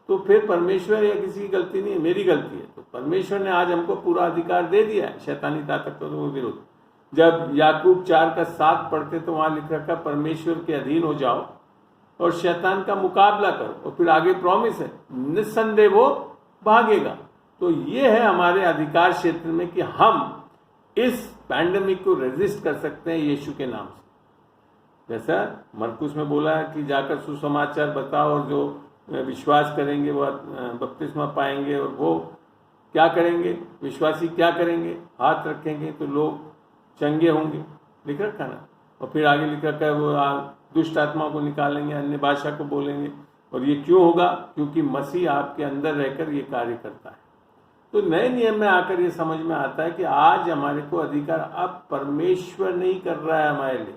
Speaker 1: तो फिर परमेश्वर या किसी की गलती नहीं है, मेरी गलती है। तो परमेश्वर ने आज हमको पूरा अधिकार दे दिया है शैतानी ताकतों के विरुद्ध। जब याकूब 4:7 पढ़ते तो वहां लिख रखा परमेश्वर के अधीन हो जाओ और शैतान का मुकाबला करो, और फिर आगे प्रॉमिस है निस्संदेह वो भागेगा। तो ये है हमारे अधिकार क्षेत्र में कि हम इस पैंडेमिक को रेजिस्ट कर सकते हैं यीशु के नाम से। जैसा मरकुस में बोला है कि जाकर सुसमाचार बताओ और जो विश्वास करेंगे वो बपतिस्मा पाएंगे। और वो क्या करेंगे? विश्वासी क्या करेंगे? हाथ रखेंगे तो लोग चंगे होंगे, लिख रखा ना। और फिर आगे लिख रखा है वो दुष्ट आत्मा को निकालेंगे, अन्य भाषा को बोलेंगे। और ये क्यों होगा? क्योंकि मसीह आपके अंदर रहकर ये कार्य करता है। तो नए नियम में आकर ये समझ में आता है कि आज हमारे को अधिकार अब परमेश्वर नहीं कर रहा है हमारे लिए,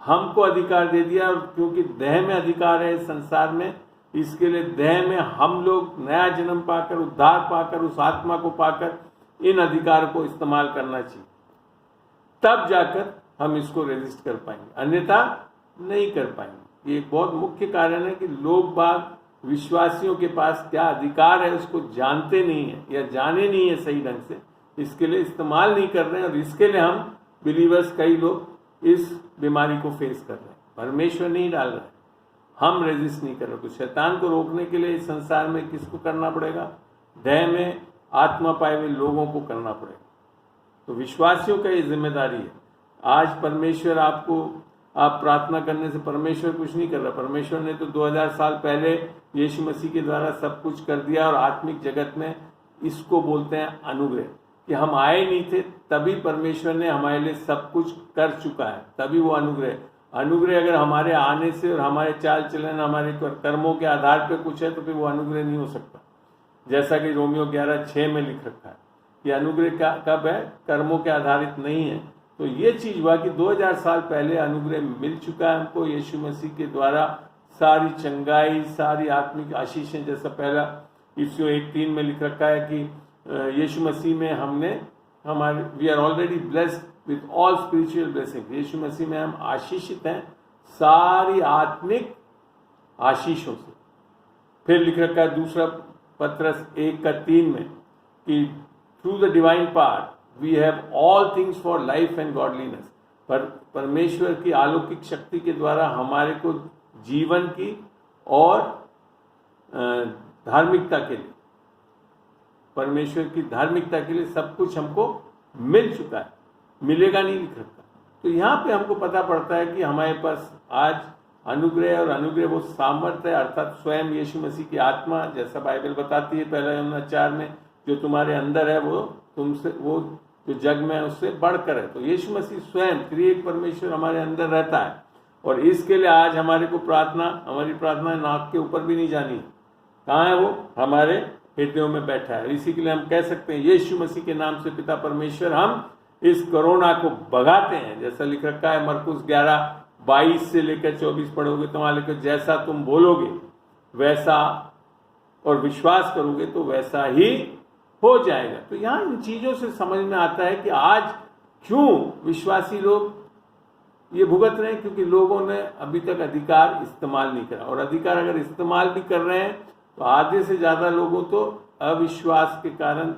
Speaker 1: हमको अधिकार दे दिया। और क्योंकि देह में अधिकार है संसार में, इसके लिए देह में हम लोग नया जन्म पाकर, उद्धार पाकर, उस आत्मा को पाकर इन अधिकार को इस्तेमाल करना चाहिए, तब जाकर हम इसको रेजिस्ट कर पाएंगे, अन्यथा नहीं कर पाएंगे। ये एक बहुत मुख्य कारण है कि लोग बाग विश्वासियों के पास क्या अधिकार है उसको जानते नहीं है या जाने नहीं है सही ढंग से, इसके लिए इस्तेमाल नहीं कर रहे हैं। और इसके लिए हम बिलीवर्स कई लोग इस बीमारी को फेस कर रहे हैं। परमेश्वर नहीं डाल रहा है, हम रेजिस्ट नहीं कर रहे। तो शैतान को रोकने के लिए इस संसार में किसको करना पड़ेगा? देह में आत्मा पाए हुए लोगों को करना पड़ेगा। तो विश्वासियों का ये जिम्मेदारी है। आज परमेश्वर आपको, आप प्रार्थना करने से परमेश्वर कुछ नहीं कर रहा। परमेश्वर ने तो 2000 साल पहले यीशु मसीह के द्वारा सब कुछ कर दिया। और आत्मिक जगत में इसको बोलते हैं अनुग्रह, कि हम आए नहीं थे तभी परमेश्वर ने हमारे लिए सब कुछ कर चुका है, तभी वो अनुग्रह। अनुग्रह अगर हमारे आने से और हमारे चाल चलन, हमारे कर्मों के आधार पर कुछ है तो फिर वो अनुग्रह नहीं हो सकता। जैसा कि रोमियो 11:6 में लिख रखा है कि अनुग्रह कब है? कर्मों के आधारित नहीं है। तो ये चीज हुआ कि 2000 साल पहले अनुग्रह मिल चुका है हमको यीशु मसीह के द्वारा। सारी चंगाई, सारी आत्मिक आशीषें, जैसा पहला इफिसियों 1:3 में लिख रखा है कि यीशु मसीह में हमारे we are already blessed with all spiritual blessing. यीशु मसीह में हम आशीषित हैं सारी आत्मिक आशीषों से। फिर लिख रखा है दूसरा पत्रस 1:3 में कि through the divine power we have all things for life and godliness. पर परमेश्वर की अलौकिक शक्ति के द्वारा हमारे को जीवन की और धार्मिकता के लिए, परमेश्वर की धार्मिकता के लिए सब कुछ हमको मिल चुका है, मिलेगा नहीं लिख रखा। तो यहाँ पे हमको पता पड़ता है कि हमारे पास आज अनुग्रह, और अनुग्रह वो सामर्थ्य है अर्थात स्वयं यीशु मसीह की आत्मा, जैसा बाइबल बताती है 1 यूहन्ना 4 में, जो तुम्हारे अंदर है वो तुमसे, वो जो जग में है उससे बढ़कर है। तो यीशु मसीह स्वयं त्रिएक परमेश्वर हमारे अंदर रहता है, और इसके लिए आज हमारी प्रार्थना नाक के ऊपर भी नहीं जानी है। कहाँ है वो? हमारे हृदयों में बैठा है। इसी के लिए हम कह सकते हैं यीशु मसीह के नाम से पिता परमेश्वर, हम इस कोरोना को भगाते हैं। जैसा लिख रखा है मरकुस 11:22 से लेकर 24 पढ़ोगे तो वहां लिखो, जैसा तुम बोलोगे वैसा और विश्वास करोगे तो वैसा ही हो जाएगा। तो यहाँ इन चीजों से समझ में आता है कि आज क्यों विश्वासी लोग ये भुगत रहे हैं, क्योंकि लोगों ने अभी तक अधिकार इस्तेमाल नहीं करा, और अधिकार अगर इस्तेमाल भी कर रहे हैं तो आधे से ज्यादा लोगों तो अविश्वास के कारण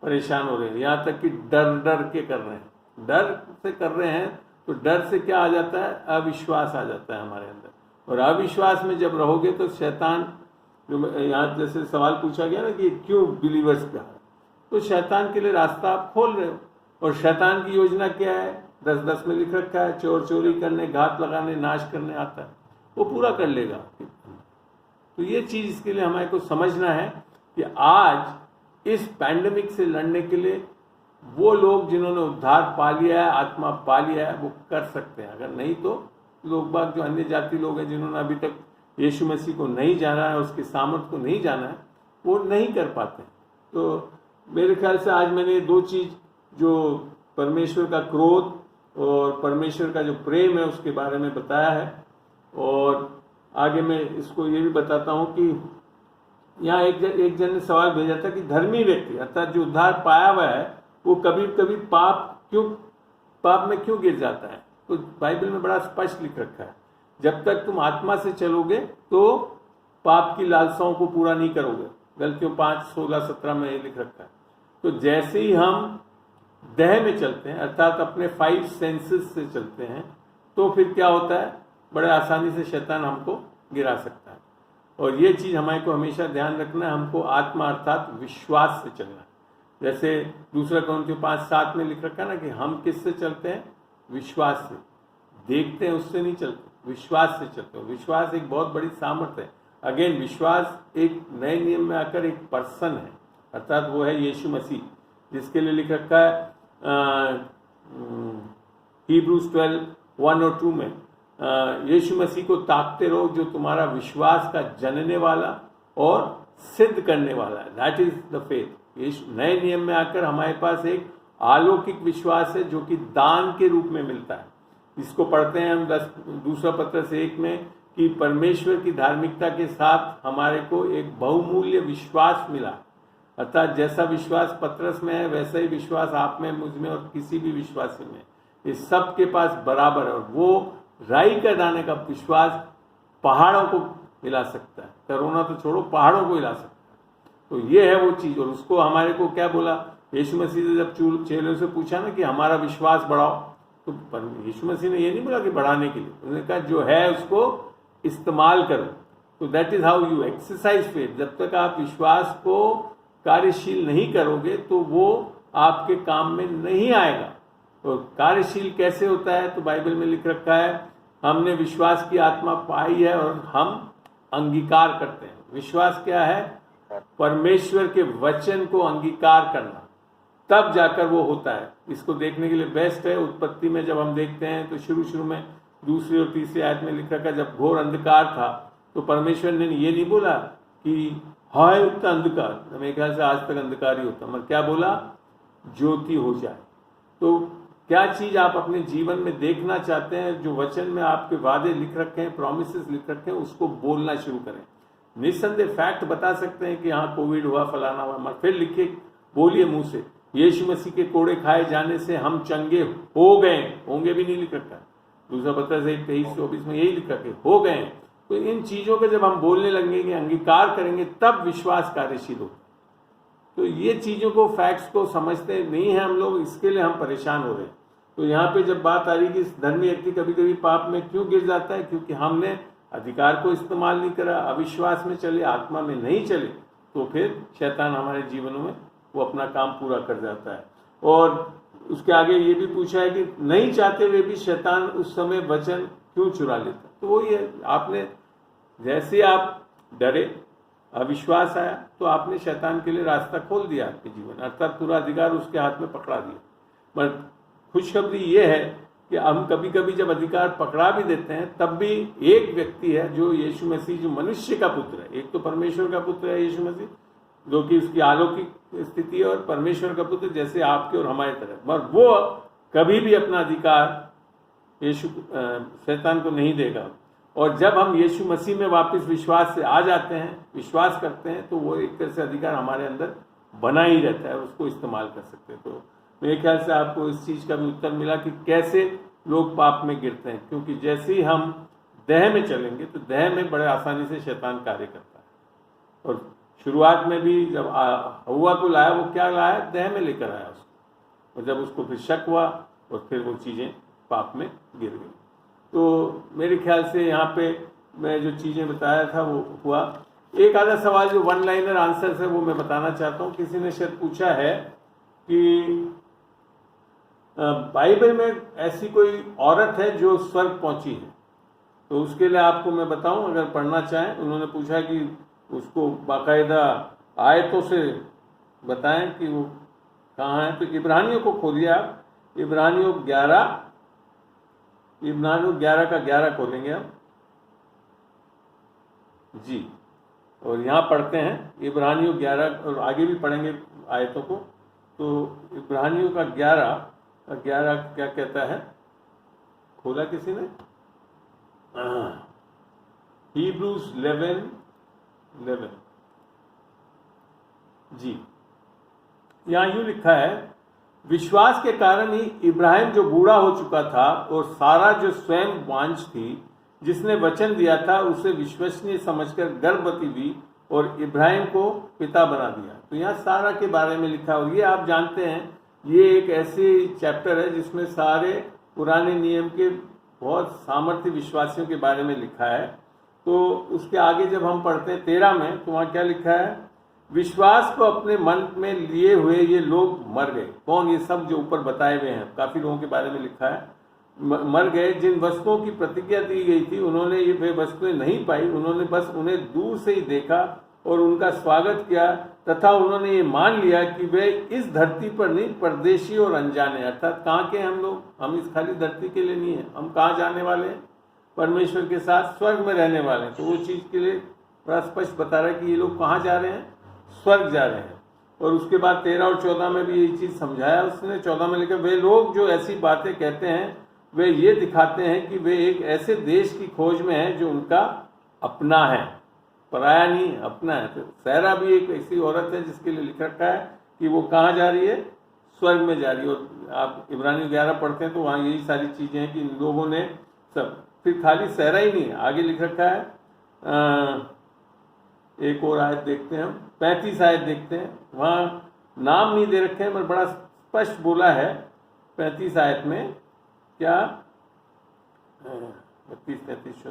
Speaker 1: परेशान हो रहे हैं, यहाँ तक कि डर के कर रहे हैं। डर से कर रहे हैं तो डर से क्या आ जाता है? अविश्वास आ जाता है हमारे अंदर, और अविश्वास में जब रहोगे तो शैतान, जो यहाँ जैसे सवाल पूछा गया ना कि क्यों बिलीवर्स का, तो शैतान के लिए रास्ता आप खोल रहे हो। और शैतान की योजना क्या है? 10:10 में लिख रखा है, चोर चोरी करने, घात लगाने, नाश करने आता है, वो पूरा कर लेगा। तो ये चीज इसके लिए हमारे को समझना है कि आज इस पैंडेमिक से लड़ने के लिए वो लोग जिन्होंने उद्धार पा लिया है, आत्मा पा लिया है, वो कर सकते हैं। अगर नहीं तो लोग बाग जो अन्य जाति लोग हैं, जिन्होंने अभी तक यीशु मसीह को नहीं जाना है, उसके सामर्थ्य को नहीं जाना है, वो नहीं कर पाते। तो मेरे ख्याल से आज मैंने दो चीज, जो परमेश्वर का क्रोध और परमेश्वर का जो प्रेम है उसके बारे में बताया है। और आगे मैं इसको ये भी बताता हूँ कि यहाँ एक जन ने सवाल भेजा था कि धर्मी व्यक्ति अर्थात जो उद्धार पाया हुआ है वो कभी कभी पाप में क्यों गिर जाता है? तो बाइबल में बड़ा स्पष्ट लिख रखा है, जब तक तुम आत्मा से चलोगे तो पाप की लालसाओं को पूरा नहीं करोगे। गलतियों 5:16-17 में ये लिख रखा है। तो जैसे ही हम देह में चलते हैं अर्थात अपने 5 सेंसेस से चलते हैं, तो फिर क्या होता है? बड़े आसानी से शैतान हमको गिरा सकता है। और ये चीज हमारे को हमेशा ध्यान रखना है, हमको आत्मा अर्थात विश्वास से चलना है। जैसे 2 कोरिन्थियों 5:7 में लिख रखा है ना कि हम किससे चलते हैं? विश्वास से। देखते हैं उससे नहीं चलते, विश्वास से चलते हैं। विश्वास एक बहुत बड़ी सामर्थ्य है। अगेन, विश्वास एक नए नियम में आकर एक पर्सन है, अर्थात वो है यीशु मसीह, जिसके लिए लिख रखा है Hebrews 12:1 और 2 में, यीशु मसीह को ताकते रहो जो तुम्हारा विश्वास का जनने वाला और सिद्ध करने वाला है। That is the faith. यीशु नए नियम में आकर हमारे पास एक अलौकिक विश्वास है जो कि दान के रूप में मिलता है। इसको पढ़ते हैं हम 2 पत्रस 1 में कि परमेश्वर की धार्मिकता के साथ हमारे को एक बहुमूल्य विश्वास मिला, अर्थात जैसा विश्वास पत्रस में है वैसा ही विश्वास आप में, मुझ में और किसी भी विश्वासी में, इस सब के पास बराबर है। और वो राई का दाने का विश्वास पहाड़ों को हिला सकता है। कोरोना तो छोड़ो, पहाड़ों को हिला सकता है। तो ये है वो चीज। और उसको हमारे को क्या बोला यीशु मसीह ने? जब चेलों से पूछा ना कि हमारा विश्वास बढ़ाओ, तो यीशु मसीह ने ये नहीं बोला कि बढ़ाने के लिए, उन्होंने कहा जो है उसको इस्तेमाल करो। तो that is how you exercise faith. जब तक आप विश्वास को कार्यशील नहीं करोगे तो वो आपके काम में नहीं आएगा। तो कार्यशील कैसे होता है? तो बाइबल में लिख रखा है, हमने विश्वास की आत्मा पाई है और हम अंगीकार करते हैं। विश्वास क्या है? परमेश्वर के वचन को अंगीकार करना, तब जाकर वो होता है। इसको देखने के लिए बेस्ट है, उत्पत्ति में जब हम देखते हैं तो शुरू में 2 और 3 आयत में लिख रखा है, जब घोर अंधकार था तो परमेश्वर ने ये नहीं बोला कि हाय उतना अंधकार, मेरे ख्याल से आज तक अंधकार ही होता, मगर क्या बोला? ज्योति हो जाए। तो क्या चीज आप अपने जीवन में देखना चाहते हैं, जो वचन में आपके वादे लिख रखे हैं, प्रॉमिसेस लिख रखे हैं, उसको बोलना शुरू करें। निस्संदेह फैक्ट बता सकते हैं कि हाँ कोविड हुआ, फलाना हुआ, मगर फिर लिखिए, बोलिए मुंह से, यीशु मसीह के कोड़े खाए जाने से हम चंगे हो गए। होंगे भी नहीं लिख रखा है। 2 पत्रस 1:23-24 में यही लिख रखे, हो गए। तो इन चीजों को जब हम बोलने लगेंगे, अंगीकार करेंगे, तब विश्वास कार्यशील होगा। तो ये चीजों को, फैक्ट्स को समझते नहीं है हम लोग, इसके लिए हम परेशान हो रहे हैं। तो यहाँ पे जब बात आ रही कि धर्मी व्यक्ति कभी कभी पाप में क्यों गिर जाता है, क्योंकि हमने अधिकार को इस्तेमाल नहीं करा, अविश्वास में चले, आत्मा में नहीं चले, तो फिर शैतान हमारे जीवनों में वो अपना काम पूरा कर जाता है। और उसके आगे ये भी पूछा है कि नहीं चाहते हुए भी शैतान उस समय वचन क्यों चुरा लेता। तो वही है, आपने जैसे आप डरे, अविश्वास आया, तो आपने शैतान के लिए रास्ता खोल दिया आपके जीवन, अर्थात पूरा अधिकार उसके हाथ में पकड़ा दिया। पर खुशखबरी ये है कि हम कभी कभी जब अधिकार पकड़ा भी देते हैं तब भी एक व्यक्ति है जो यीशु मसीह, जो मनुष्य का पुत्र है, एक तो परमेश्वर का पुत्र है यीशु मसीह, जो कि उसकी अलौकिक स्थिति है, और परमेश्वर का पुत्र जैसे आपके और हमारे तरह, मगर वो कभी भी अपना अधिकार यीशु शैतान को नहीं देगा। और जब हम यीशु मसीह में वापस विश्वास से आ जाते हैं, विश्वास करते हैं, तो वो एक तरह से अधिकार हमारे अंदर बना ही रहता है, उसको इस्तेमाल कर सकते हैं। तो मेरे ख्याल से आपको इस चीज़ का भी उत्तर मिला कि कैसे लोग पाप में गिरते हैं, क्योंकि जैसे ही हम देह में चलेंगे तो देह में बड़े आसानी से शैतान कार्य करता है। और शुरुआत में भी जब हव्वा को लाया, वो क्या लाया? देह में लेकर आया उसको, और जब उसको फिर शक हुआ और फिर वो चीज़ें पाप में गिर गई। तो मेरे ख्याल से यहाँ पे मैं जो चीज़ें बताया था वो हुआ। एक आधा सवाल जो वन लाइनर आंसर है वो मैं बताना चाहता हूँ। किसी ने शायद पूछा है कि बाइबल में ऐसी कोई औरत है जो स्वर्ग पहुंची है, तो उसके लिए आपको मैं बताऊं, अगर पढ़ना चाहें। उन्होंने पूछा कि उसको बाकायदा आयतों से बताएं कि वो कहाँ है। तो इब्रानियों को खोलिए आप, इब्रानियों 11 का 11 खोलेंगे आप जी, और यहाँ पढ़ते हैं इब्रानियों 11, और आगे भी पढ़ेंगे आयतों को। तो इब्रानियों का 11 क्या कहता है? खोला किसी ने? Hebrews 11 जी, यहाँ यूं लिखा है, विश्वास के कारण ही इब्राहिम जो बूढ़ा हो चुका था और सारा जो स्वयं वांझ थी, जिसने वचन दिया था, उसे विश्वसनीय समझकर गर्भवती हुई और इब्राहिम को पिता बना दिया। तो यहाँ सारा के बारे में लिखा, और ये आप जानते हैं ये एक ऐसी चैप्टर है जिसमें सारे पुराने नियम के बहुत सामर्थ्य विश्वासियों के बारे में लिखा है। तो उसके आगे जब हम पढ़ते हैं 13 में, तो वहाँ क्या लिखा है? विश्वास को अपने मन में लिए हुए ये लोग मर गए। कौन? ये सब जो ऊपर बताए हुए हैं, काफ़ी लोगों के बारे में लिखा है। मर गए जिन वस्तुओं की प्रतिज्ञा दी गई थी, उन्होंने ये वे वस्तुएं नहीं पाई, उन्होंने बस उन्हें दूर से ही देखा और उनका स्वागत किया, तथा उन्होंने ये मान लिया कि वे इस धरती पर नहीं, परदेशी और अनजाने। अर्थात कहाँ के हम लोग? हम इस खाली धरती के लिए नहीं है, हम कहाँ जाने वाले हैं? परमेश्वर के साथ स्वर्ग में रहने वाले हैं। तो वो चीज़ के लिए बड़ा स्पष्ट बता रहा है कि ये लोग कहाँ जा रहे हैं? स्वर्ग जा रहे हैं। और उसके बाद 13 और 14 में भी यही चीज़ समझाया उसने। 14 में लिखा, वे लोग जो ऐसी बातें कहते हैं वे ये दिखाते हैं कि वे एक ऐसे देश की खोज में हैं जो उनका अपना है, पराया नहीं, अपना है। तो सहरा भी एक ऐसी औरत है जिसके लिए लिख रखा है कि वो कहाँ जा रही है? स्वर्ग में जा रही है। और आप इब्रानी 11 पढ़ते हैं तो वहाँ यही सारी चीज़ें हैं कि इन लोगों ने सब, फिर खाली सहरा ही नहीं, आगे लिख रखा है। एक और आयत देखते हैं हम, 35 आयत देखते हैं, वहाँ नाम नहीं दे रखे हैं मगर बड़ा स्पष्ट बोला है 35 आयत में। क्या? 35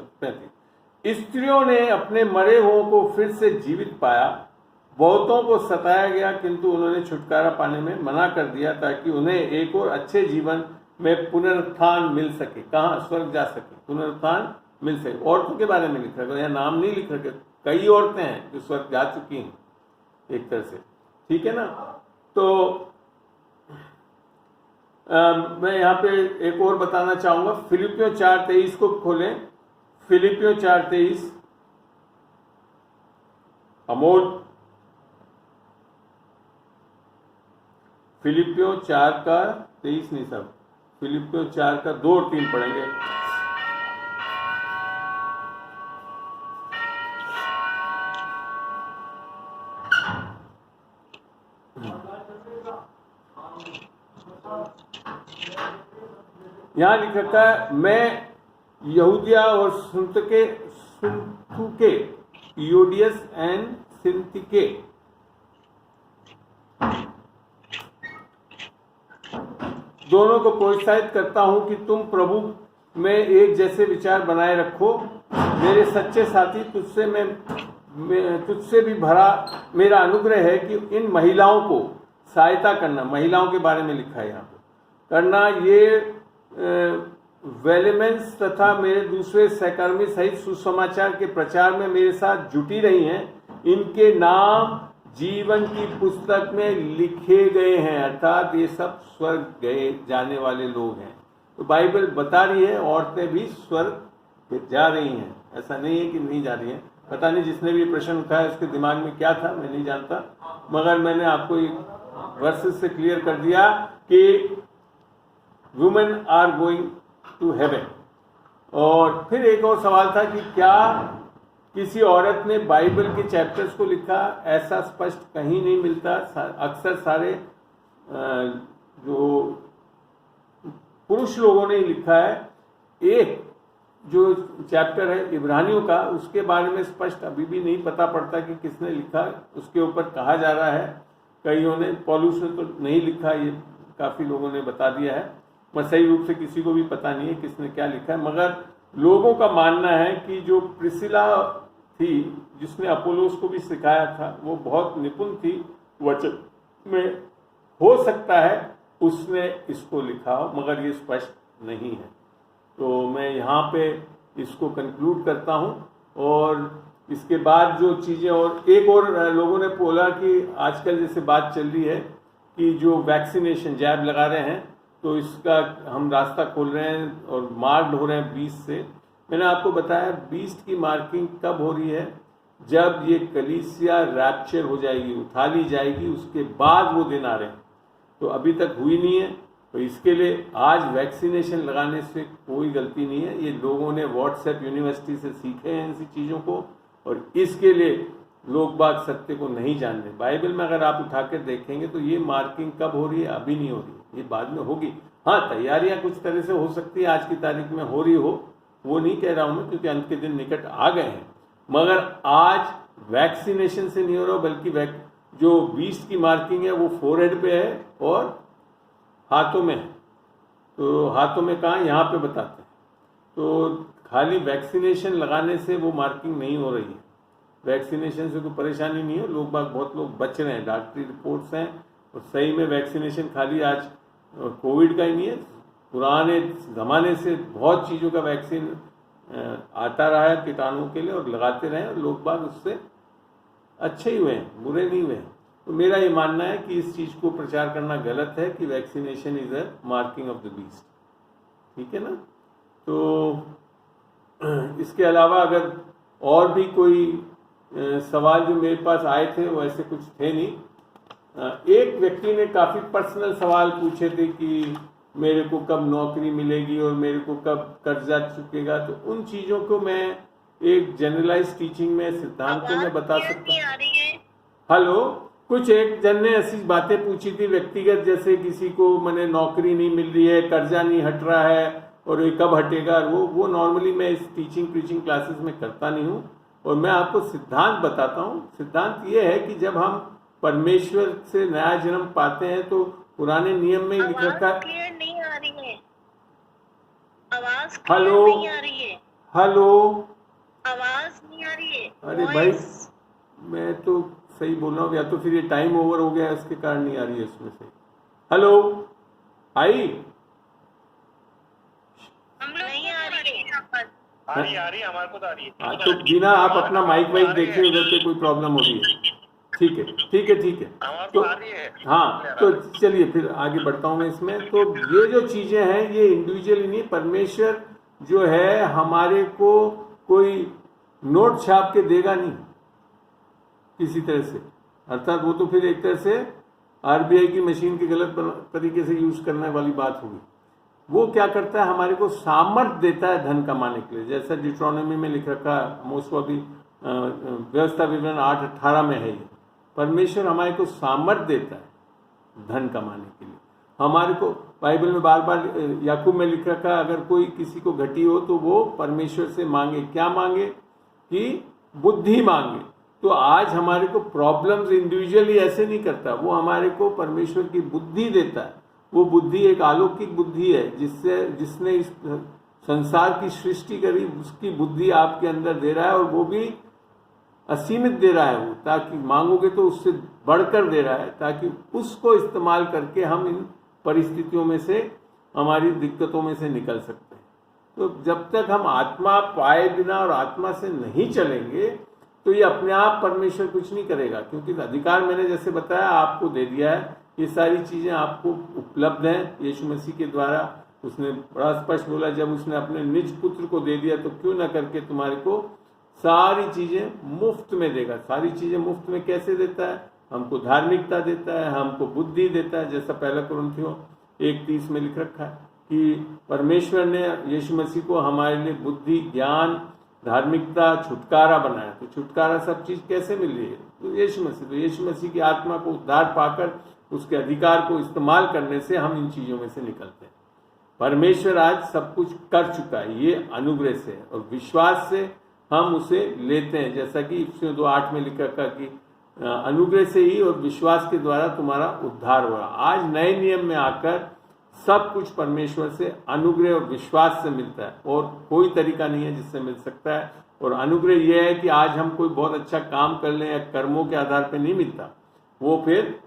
Speaker 1: स्त्रियों ने अपने मरे हुओं को फिर से जीवित पाया, बहुतों को सताया गया किंतु उन्होंने छुटकारा पाने में मना कर दिया, ताकि उन्हें एक और अच्छे जीवन में पुनरुत्थान मिल सके। कहाँ? स्वर्ग जा सके, पुनरुत्थान मिल सके। औरतों के बारे में लिख रखा है, यहाँ नाम नहीं लिख रखे। कई औरतें हैं जो स्वर्ग जा चुकी हैं एक तरह से, ठीक है ना। तो मैं यहाँ पे एक और बताना चाहूँगा, फिलिपियों 4:23 को खोलें। फिलिपियों 4:23, अमोल, फिलिपियों 4:23 नहीं सब, फिलिपियों 4:2 और 3 पढ़ेंगे। यहाँ लिख रखा है, मैं यहूदिया और सुन्तुके, यूडियस एंड सिंथिके, दोनों को प्रोत्साहित करता हूं कि तुम प्रभु में एक जैसे विचार बनाए रखो। मेरे सच्चे साथी, तुझसे भी भरा मेरा अनुग्रह है कि इन महिलाओं को सहायता करना। महिलाओं के बारे में लिखा है यहाँ पे, करना, ये वेलेमेंस तथा मेरे दूसरे सहकर्मी सहित सुसमाचार के प्रचार में मेरे साथ जुटी रही हैं, इनके नाम जीवन की पुस्तक में लिखे गए हैं, अर्थात ये सब स्वर्ग गए जाने वाले लोग हैं। तो बाइबल बता रही है औरतें भी स्वर्ग जा रही हैं, ऐसा नहीं है कि नहीं जा रही हैं। पता नहीं जिसने भी प्रश्न उठाया उसके दिमाग में क्या था, मैं नहीं जानता, मगर मैंने आपको एक वर्सेस से क्लियर कर दिया कि women are going to heaven. और फिर एक और सवाल था कि क्या किसी औरत ने बाइबल के चैप्टर्स को लिखा, ऐसा स्पष्ट कहीं नहीं मिलता। अक्सर सारे जो पुरुष लोगों ने लिखा है। एक जो चैप्टर है इब्रानियों का, उसके बारे में स्पष्ट अभी भी नहीं पता पड़ता कि किसने लिखा, उसके ऊपर कहा जा रहा है कईयों ने, पौलुस ने तो नहीं लिखा, ये काफ़ी लोगों ने बता दिया है, पर सही रूप से किसी को भी पता नहीं है किसने क्या लिखा है। मगर लोगों का मानना है कि जो प्रिसिला थी जिसने अपोलोस को भी सिखाया था, वो बहुत निपुण थी वचन में, हो सकता है उसने इसको लिखा हो, मगर ये स्पष्ट नहीं है। तो मैं यहाँ पे इसको कंक्लूड करता हूँ। और इसके बाद जो चीज़ें, और एक और लोगों ने बोला कि आजकल जैसे बात चल रही है कि जो वैक्सीनेशन जैब लगा रहे हैं, तो इसका हम रास्ता खोल रहे हैं और मार्क्ड हो रहे हैं 20 से। मैंने आपको बताया 20 की मार्किंग कब हो रही है, जब ये कलीसिया रैप्चर हो जाएगी, उठा ली जाएगी, उसके बाद वो दिन आ रहे हैं। तो अभी तक हुई नहीं है, तो इसके लिए आज वैक्सीनेशन लगाने से कोई गलती नहीं है। ये लोगों ने व्हाट्सएप यूनिवर्सिटी से सीखे हैं ऐसी चीज़ों को, और इसके लिए लोग बाग सत्य को नहीं जान रहे। बाइबल में अगर आप उठा कर देखेंगे तो ये मार्किंग कब हो रही है, अभी नहीं हो रही है, ये बाद में होगी। हाँ, तैयारियां कुछ तरह से हो सकती है आज की तारीख में हो रही हो, वो नहीं कह रहा हूँ मैं, क्योंकि अंत के दिन निकट आ गए हैं। मगर आज वैक्सीनेशन से नहीं हो रहा, बल्कि जो 20 की मार्किंग है वो फोरहेड पे है और हाथों में है। तो हाथों में कहाँ, यहाँ पे बताते हैं। तो खाली वैक्सीनेशन लगाने से वो मार्किंग नहीं हो रही है, वैक्सीनेशन से कोई परेशानी नहीं है। लोग बाग, बहुत लोग बच रहे हैं, डॉक्टरी रिपोर्ट्स हैं, और सही में वैक्सीनेशन खाली आज कोविड का ही नहीं है, पुराने ज़माने से बहुत चीज़ों का वैक्सीन आता रहा है कीटाणुओं के लिए, और लगाते रहे, और लोग बाग उससे अच्छे ही हुए हैं, बुरे नहीं हुए हैं। तो मेरा ये मानना है कि इस चीज़ को प्रचार करना गलत है कि vaccination is a marking of the beast, ठीक है ना। तो इसके अलावा अगर और भी कोई सवाल जो मेरे पास आए थे, वो ऐसे कुछ थे नहीं। एक व्यक्ति ने काफ़ी पर्सनल सवाल पूछे थे कि मेरे को कब नौकरी मिलेगी और मेरे को कब कर्जा चुकेगा। तो उन चीज़ों को मैं एक जनरलाइज टीचिंग में, सिद्धांतों में बता सकता हूँ। हेलो, कुछ एक जन ने ऐसी बातें पूछी थी व्यक्तिगत, जैसे किसी को मैंने नौकरी नहीं मिल रही है, कर्जा नहीं हट रहा है, और ये कब हटेगा। वो नॉर्मली मैं इस टीचिंग प्रीचिंग क्लासेस में करता नहीं हूँ, और मैं आपको सिद्धांत बताता हूँ। सिद्धांत ये है कि जब हम परमेश्वर से नया जन्म पाते हैं तो पुराने नियम में लिखा था।
Speaker 2: क्लियर नहीं आ रही है, आवाज
Speaker 1: हेलो
Speaker 2: नहीं आ रही है,
Speaker 1: हेलो,
Speaker 2: आवाज नहीं आ रही है।
Speaker 1: अरे भाई, मैं तो सही बोल रहा हूँ, या तो फिर ये टाइम ओवर हो गया इसके कारण नहीं आ रही है उसमें से। हेलो, आई
Speaker 2: हम लोग नहीं आ रही है,
Speaker 3: आ रही है, हमारे को तो आ रही है।
Speaker 1: हाँ, तो बिना आप अपना माइक वाइक देखिए उधर पे कोई प्रॉब्लम हो रही है। ठीक है, ठीक है, ठीक है।
Speaker 3: हमारे
Speaker 1: तो
Speaker 3: को आ रही है।
Speaker 1: हाँ, तो चलिए फिर आगे बढ़ता हूँ मैं इसमें। तो ये जो चीज़ें हैं ये इंडिविजुअली नहीं, परमेश्वर जो है हमारे को कोई नोट छाप के देगा नहीं किसी तरह से, अर्थात वो तो फिर एक तरह से आरबीआई की मशीन के गलत तरीके से यूज करने वाली बात होगी। वो क्या करता है, हमारे को सामर्थ्य देता है धन कमाने के लिए, जैसा डिट्रोनॉमी में लिख रखा, मोस्ट ऑफ व्यवस्था विवरण 8:18 में है। ये परमेश्वर हमारे को सामर्थ्य देता है धन कमाने के लिए। हमारे को बाइबल में बार बार याकूब में लिख रखा, अगर कोई किसी को घटी हो तो वो परमेश्वर से मांगे। क्या मांगे? कि बुद्धि मांगे। तो आज हमारे को प्रॉब्लम्स इंडिविजुअली ऐसे नहीं करता, वो हमारे को परमेश्वर की बुद्धि देता है। वो बुद्धि एक अलौकिक बुद्धि है, जिसने इस संसार की सृष्टि करी, उसकी बुद्धि आपके अंदर दे रहा है, और वो भी असीमित दे रहा है वो, ताकि मांगोगे तो उससे बढ़कर दे रहा है, ताकि उसको इस्तेमाल करके हम इन परिस्थितियों में से, हमारी दिक्कतों में से निकल सकते हैं। तो जब तक हम आत्मा पाए बिना और आत्मा से नहीं चलेंगे तो ये अपने आप परमेश्वर कुछ नहीं करेगा, क्योंकि अधिकार मैंने जैसे बताया आपको दे दिया है। ये सारी चीज़ें आपको उपलब्ध हैं यीशु मसीह के द्वारा। उसने बड़ा स्पष्ट बोला, जब उसने अपने निज पुत्र को दे दिया तो क्यों ना करके तुम्हारे को सारी चीज़ें मुफ्त में देगा। सारी चीज़ें मुफ्त में कैसे देता है? हमको धार्मिकता देता है, हमको बुद्धि देता है, जैसा पहला कुरिन्थियों 1:30 में लिख रखा है कि परमेश्वर ने यीशु मसीह को हमारे लिए बुद्धि, ज्ञान, धार्मिकता, छुटकारा बनाया। तो छुटकारा सब चीज़ कैसे मिल रही है? तो यीशु मसीह, तो यीशु मसीह की आत्मा को उद्धार पाकर उसके अधिकार को इस्तेमाल करने से हम इन चीज़ों में से निकलते हैं। परमेश्वर आज सब कुछ कर चुका है, ये अनुग्रह से है और विश्वास से हम उसे लेते हैं। जैसा कि इफिसियों 2:8 में लिखा था कि अनुग्रह से ही और विश्वास के द्वारा तुम्हारा उद्धार हुआ। आज नए नियम में आकर सब कुछ परमेश्वर से अनुग्रह और विश्वास से मिलता है और कोई तरीका नहीं है जिससे मिल सकता है। और अनुग्रह यह है कि आज हम कोई बहुत अच्छा काम कर लें या कर्मों के आधार पर नहीं मिलता, वो फिर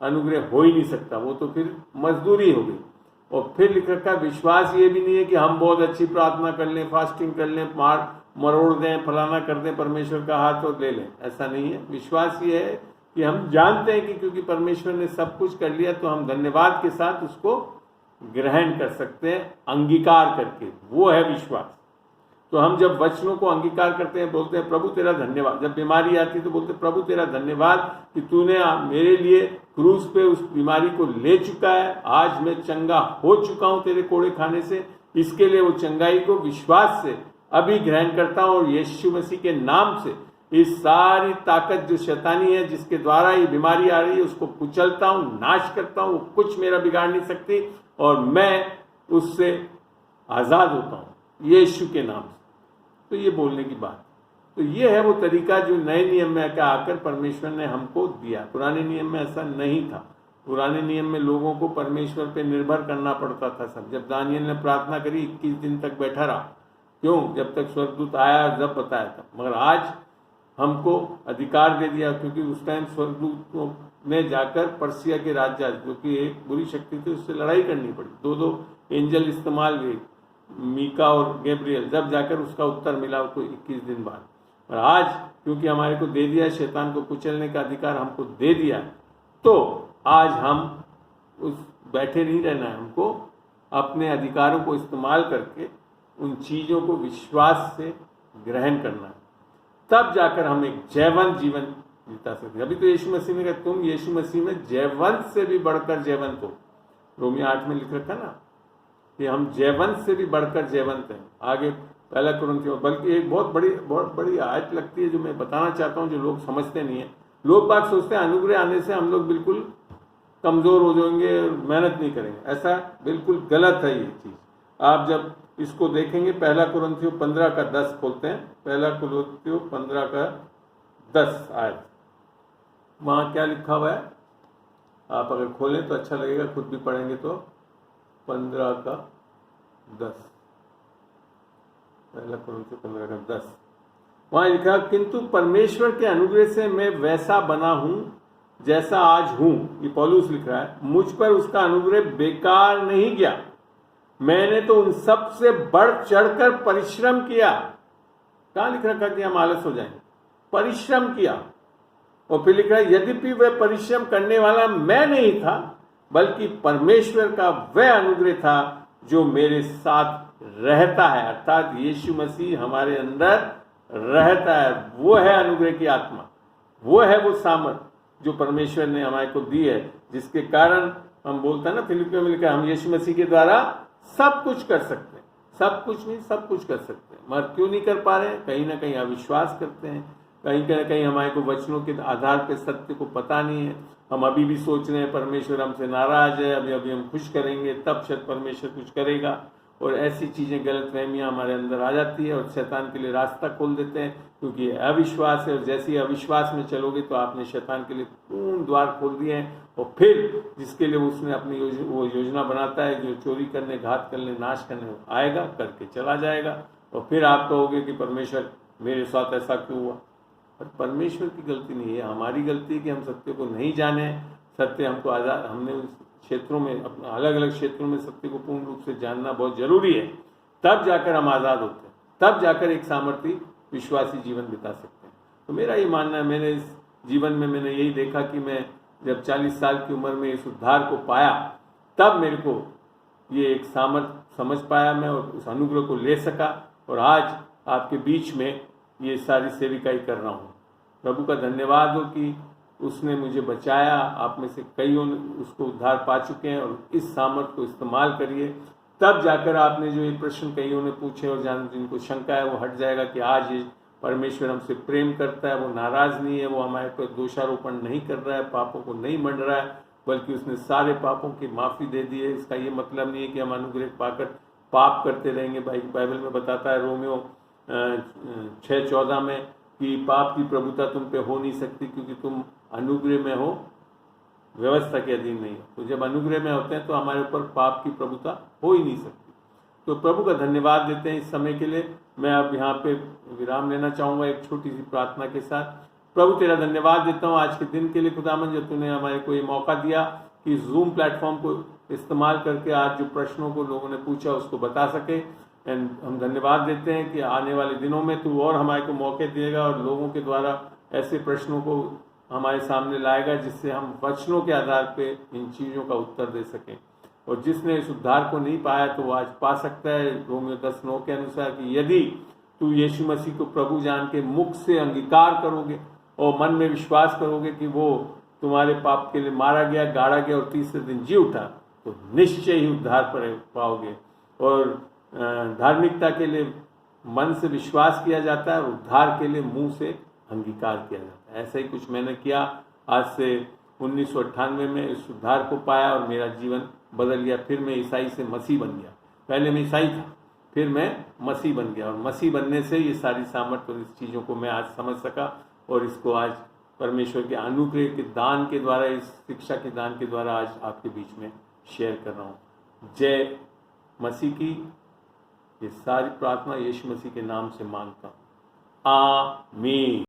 Speaker 1: अनुग्रह हो ही नहीं सकता, वो तो फिर मजदूरी हो गई। और फिर लिख रखा विश्वास ये भी नहीं है कि हम बहुत अच्छी प्रार्थना कर लें, फास्टिंग कर लें, मार मरोड़ दें, फलाना कर दें, परमेश्वर का हाथ और ले लें। ऐसा नहीं है। विश्वास ये है कि हम जानते हैं कि क्योंकि परमेश्वर ने सब कुछ कर लिया तो हम धन्यवाद के साथ उसको ग्रहण कर सकते हैं, अंगीकार करके। वो है विश्वास। तो हम जब वचनों को अंगीकार करते हैं, बोलते हैं प्रभु तेरा धन्यवाद। जब बीमारी आती है तो बोलते हैं प्रभु तेरा धन्यवाद कि तूने मेरे लिए क्रूस पे उस बीमारी को ले चुका है। आज मैं चंगा हो चुका हूं तेरे कोड़े खाने से। इसके लिए वो चंगाई को विश्वास से अभी ग्रहण करता हूं और यीशु मसीह के नाम से इस सारी ताकत जो शैतानी है जिसके द्वारा ये बीमारी आ रही है उसको कुचलता हूं, नाश करता हूं। कुछ मेरा बिगाड़ नहीं सकती और मैं उससे आज़ाद होता हूं यीशु के नाम से। तो ये बोलने की बात। तो ये है वो तरीका जो नए नियम में आकर परमेश्वर ने हमको दिया। पुराने नियम में ऐसा नहीं था। पुराने नियम में लोगों को परमेश्वर पे निर्भर करना पड़ता था सब। जब दानियल ने प्रार्थना करी 21 दिन तक बैठा रहा, क्यों? जब तक स्वर्गदूत आया और जब बताया था। मगर आज हमको अधिकार दे दिया, क्योंकि उस टाइम स्वर्गदूत ने जाकर पर्सिया के राजा, जो कि एक बुरी शक्ति थी, उससे लड़ाई करनी पड़ी। दो एंजल इस्तेमाल हुए, मीका और गैब्रियल, जब जाकर उसका उत्तर मिला उसको 21 दिन बाद। और आज क्योंकि हमारे को दे दिया, शैतान को कुचलने का अधिकार हमको दे दिया, तो आज हम उस बैठे नहीं रहना है। हमको अपने अधिकारों को इस्तेमाल करके उन चीज़ों को विश्वास से ग्रहण करना है, तब जाकर हम एक जयवंत जीवन जीता सकते हैं। अभी तो यीशु मसीह ने कहा तुम यीशु मसीह में जयवंत से भी बढ़कर जयवंत हो। रोमियो 8 में लिख रखा ना कि हम जयवंत से भी बढ़कर जयवंत हैं। आगे पहला कुरिन्थियों, बल्कि एक बहुत बड़ी आयत लगती है जो मैं बताना चाहता हूँ, जो लोग समझते नहीं है। लोग बात सोचते हैं अनुग्रह आने से हम लोग बिल्कुल कमज़ोर हो जाएंगे, मेहनत नहीं करेंगे। ऐसा बिल्कुल गलत है ये चीज़। आप जब इसको देखेंगे, पहला कुरिन्थियों 15:10 खोलते हैं। पहला कुरिन्थियों 15:10 आयत, वहाँ क्या लिखा हुआ है? आप अगर खोलें तो अच्छा लगेगा, खुद भी पढ़ेंगे तो। 15:10, पहला कुरिन्थियों 15:10, वहाँ लिखा किंतु परमेश्वर के अनुग्रह से मैं वैसा बना हूँ जैसा आज हूँ। ये पौलुस लिख रहा है। मुझ पर उसका अनुग्रह बेकार नहीं गया, मैंने तो उन सब से बढ़ चढ़कर परिश्रम किया। कहाँ लिख रखा कि हम आलस हो जाएंगे? परिश्रम किया। और फिर लिख रहा है यद्यपि वह परिश्रम करने वाला मैं नहीं था, बल्कि परमेश्वर का वह अनुग्रह था जो मेरे साथ रहता है। अर्थात यीशु मसीह हमारे अंदर रहता है। वो है अनुग्रह की आत्मा, वो है वो सामर्थ जो परमेश्वर ने हमारे को दी है, जिसके कारण हम बोलते हैं ना फिलिपियों में लिखा हम यीशु मसीह के द्वारा सब कुछ कर सकते हैं। सब कुछ नहीं, सब कुछ कर सकते हैं। मगर क्यों नहीं कर पा रहे हैं? कहीं ना कहीं अविश्वास करते हैं, कहीं ना कहीं हमारे को वचनों के आधार पर सत्य को पता नहीं है। हम अभी भी सोच रहे हैं परमेश्वर हमसे नाराज है, अभी हम खुश करेंगे तब शायद परमेश्वर कुछ करेगा। और ऐसी चीज़ें, गलतफहमियां हमारे अंदर आ जाती है और शैतान के लिए रास्ता खोल देते हैं, क्योंकि अविश्वास है। और जैसे ही अविश्वास में चलोगे तो आपने शैतान के लिए पूर्ण द्वार खोल दिए हैं। और फिर जिसके लिए उसने अपनी वो योजना बनाता है, जो चोरी करने, घात करने, नाश करने आएगा, करके चला जाएगा। और फिर आप कहोगे कि परमेश्वर मेरे साथ ऐसा क्यों हुआ? पर परमेश्वर की गलती नहीं है, हमारी गलती है कि हम सत्य को नहीं जाने। सत्य हमको आज़ाद, हमने क्षेत्रों में, अपने अलग अलग क्षेत्रों में सत्य को पूर्ण रूप से जानना बहुत जरूरी है। तब जाकर हम आज़ाद होते हैं, तब जाकर एक सामर्थ्य विश्वासी जीवन बिता सकते हैं। तो मेरा ये मानना है, मैंने इस जीवन में मैंने यही देखा कि मैं जब 40 साल की उम्र में इस उद्धार को पाया, तब मेरे को ये एक सामर्थ्य समझ पाया मैं, और उस अनुग्रह को ले सका, और आज आपके बीच में ये सारी सेविकाई कर रहा हूँ। प्रभु का धन्यवाद हो कि उसने मुझे बचाया। आप में से कईयों ने उसको उद्धार पा चुके हैं, और इस सामर्थ्य को इस्तेमाल करिए। तब जाकर आपने जो ये प्रश्न कईयों ने पूछे और जिनको शंका है वो हट जाएगा कि आज ये परमेश्वर हमसे प्रेम करता है, वो नाराज नहीं है, वो हमारे पर दोषारोपण नहीं कर रहा है, पापों को नहीं मंड रहा है, बल्कि उसने सारे पापों की माफ़ी दे दी है। इसका ये मतलब नहीं है कि हम अनुग्रह पाकर पाप करते रहेंगे। बाइबल में बताता है रोमियो 6:14 में कि पाप की प्रभुता तुम पे हो नहीं सकती, क्योंकि तुम अनुग्रह में हो, व्यवस्था के अधीन नहीं हो। तो जब अनुग्रह में होते हैं तो हमारे ऊपर पाप की प्रभुता हो ही नहीं सकती। तो प्रभु का धन्यवाद देते हैं इस समय के लिए। मैं अब यहाँ पे विराम लेना चाहूँगा एक छोटी सी प्रार्थना के साथ। प्रभु तेरा धन्यवाद देता हूँ आज के दिन के लिए खुदावन, जो तूने हमारे को ये मौका दिया कि जूम प्लेटफॉर्म को इस्तेमाल करके आज जो प्रश्नों को लोगों ने पूछा उसको बता सके। एंड हम धन्यवाद देते हैं कि आने वाले दिनों में तू और हमारे को मौके देगा और लोगों के द्वारा ऐसे प्रश्नों को हमारे सामने लाएगा जिससे हम वचनों के आधार पे इन चीज़ों का उत्तर दे सकें। और जिसने इस उद्धार को नहीं पाया तो वो आज पा सकता है, रोमियो 10:9 के अनुसार, कि यदि तू यीशु मसीह को प्रभु जान के मुख से अंगीकार करोगे और मन में विश्वास करोगे कि वो तुम्हारे पाप के लिए मारा गया, गाड़ा गया और तीसरे दिन जी उठा, तो निश्चय ही उद्धार पाओगे। और धार्मिकता के लिए मन से विश्वास किया जाता है और उद्धार के लिए मुंह से अंगीकार किया जाता है। ऐसा ही कुछ मैंने किया। आज से 1998 में इस उद्धार को पाया और मेरा जीवन बदल गया। फिर मैं ईसाई से मसीह बन गया। पहले मैं ईसाई था, फिर मैं मसीह बन गया, और मसीह बनने से ये सारी सामर्थ्य और इस चीज़ों को मैं आज समझ सका, और इसको आज परमेश्वर के अनुग्रह के दान के द्वारा, इस शिक्षा के दान के द्वारा आज आपके बीच में शेयर कर रहा हूँ। जय मसीह की। ये सारी प्रार्थना यीशु मसीह के नाम से मांगता हूँ। आमीन।